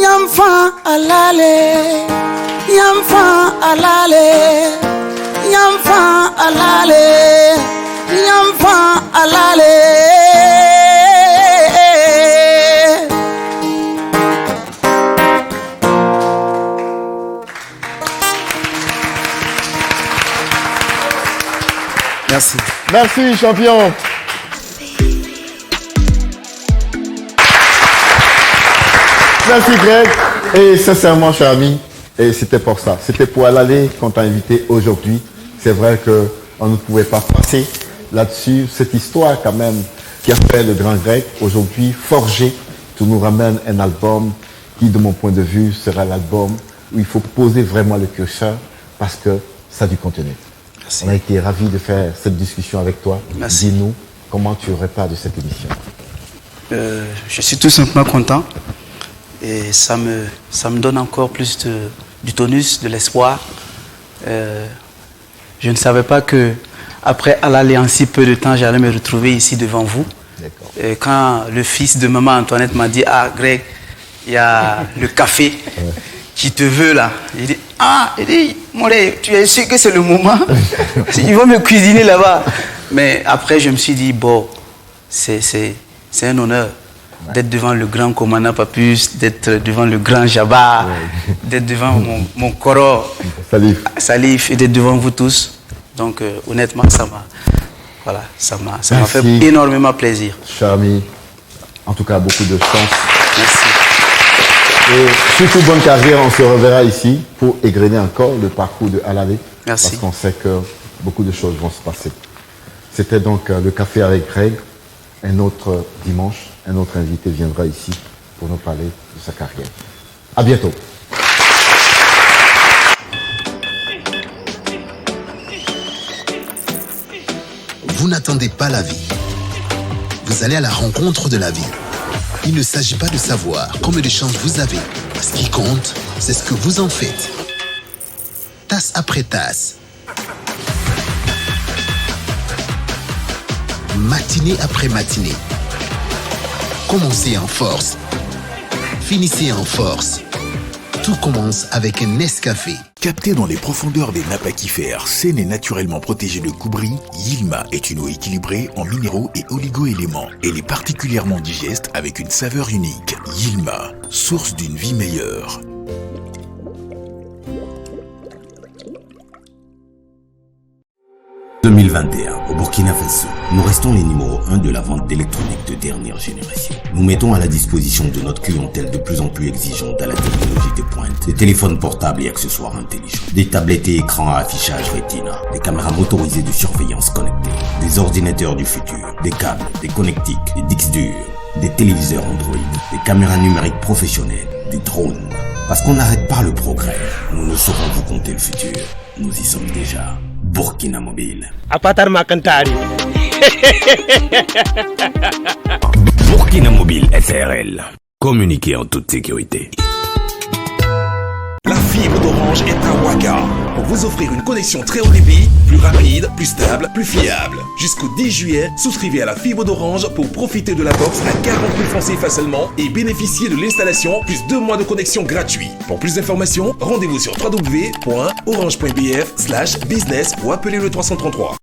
yam fa alale, yam fa alale, yam fa alale, yam fa alale. Merci. Merci, champion. Merci, Greg. Et sincèrement, cher ami, et c'était pour ça. C'était pour aller qu'on t'a invité aujourd'hui. C'est vrai qu'on ne pouvait pas passer là-dessus. Cette histoire, quand même, qui a fait le grand Greg, aujourd'hui, forgé, tu nous ramènes un album qui, de mon point de vue, sera l'album où il faut poser vraiment le curseur parce que ça a du contenu. Merci. On a été ravis de faire cette discussion avec toi. Merci. Dis-nous comment tu repars de cette émission. Je suis tout simplement content et ça me donne encore plus du tonus, de l'espoir. Je ne savais pas que après aller en si peu de temps, j'allais me retrouver ici devant vous. Et quand le fils de maman Antoinette m'a dit « Ah Greg, il y a le café qui te veut là », il dit « Ah, il dit, Moré, tu es sûr que c'est le moment? Ils vont me cuisiner là-bas. » Mais après, je me suis dit « Bon, c'est un honneur d'être devant le grand commandant Papus, d'être devant le grand Jabba, d'être devant mon Koro, Salif, et d'être devant vous tous. Donc honnêtement, ça m'a fait énormément plaisir. Cher ami, en tout cas, beaucoup de chance. Merci. Et surtout, bonne carrière. On se reverra ici pour égrener encore le parcours de Alale. Merci. Parce qu'on sait que beaucoup de choses vont se passer. C'était donc le café avec Greg. Un autre dimanche, un autre invité viendra ici pour nous parler de sa carrière. À bientôt. Vous n'attendez pas la vie. Vous allez à la rencontre de la vie. Il ne s'agit pas de savoir combien de chances vous avez. Ce qui compte, c'est ce que vous en faites. Tasse après tasse. Matinée après matinée. Commencez en force. Finissez en force. Tout commence avec un Nescafé. Capté dans les profondeurs des nappes aquifères, saine et naturellement protégée de Koubri, Yilma est une eau équilibrée en minéraux et oligo-éléments. Elle est particulièrement digeste avec une saveur unique. Yilma, source d'une vie meilleure. En 2021, au Burkina Faso, nous restons les numéros 1 de la vente d'électronique de dernière génération. Nous mettons à la disposition de notre clientèle de plus en plus exigeante à la technologie de pointe, des téléphones portables et accessoires intelligents, des tablettes et écrans à affichage Retina, des caméras motorisées de surveillance connectées, des ordinateurs du futur, des câbles, des connectiques, des disques durs, des téléviseurs Android, des caméras numériques professionnelles, des drones. Parce qu'on n'arrête pas le progrès, nous ne saurons vous compter le futur. Nous y sommes déjà. Burkina Mobile. Burkina Mobile SRL. Communiquez en toute sécurité. La fibre d'Orange est à Ouaga pour vous offrir une connexion très haut débit, plus rapide, plus stable, plus fiable. Jusqu'au 10 juillet, souscrivez à la fibre d'Orange pour profiter de la box à 40 000 francs CFA seulement et bénéficier de l'installation plus 2 mois de connexion gratuit. Pour plus d'informations, rendez-vous sur www.orange.bf/business ou appelez le 333.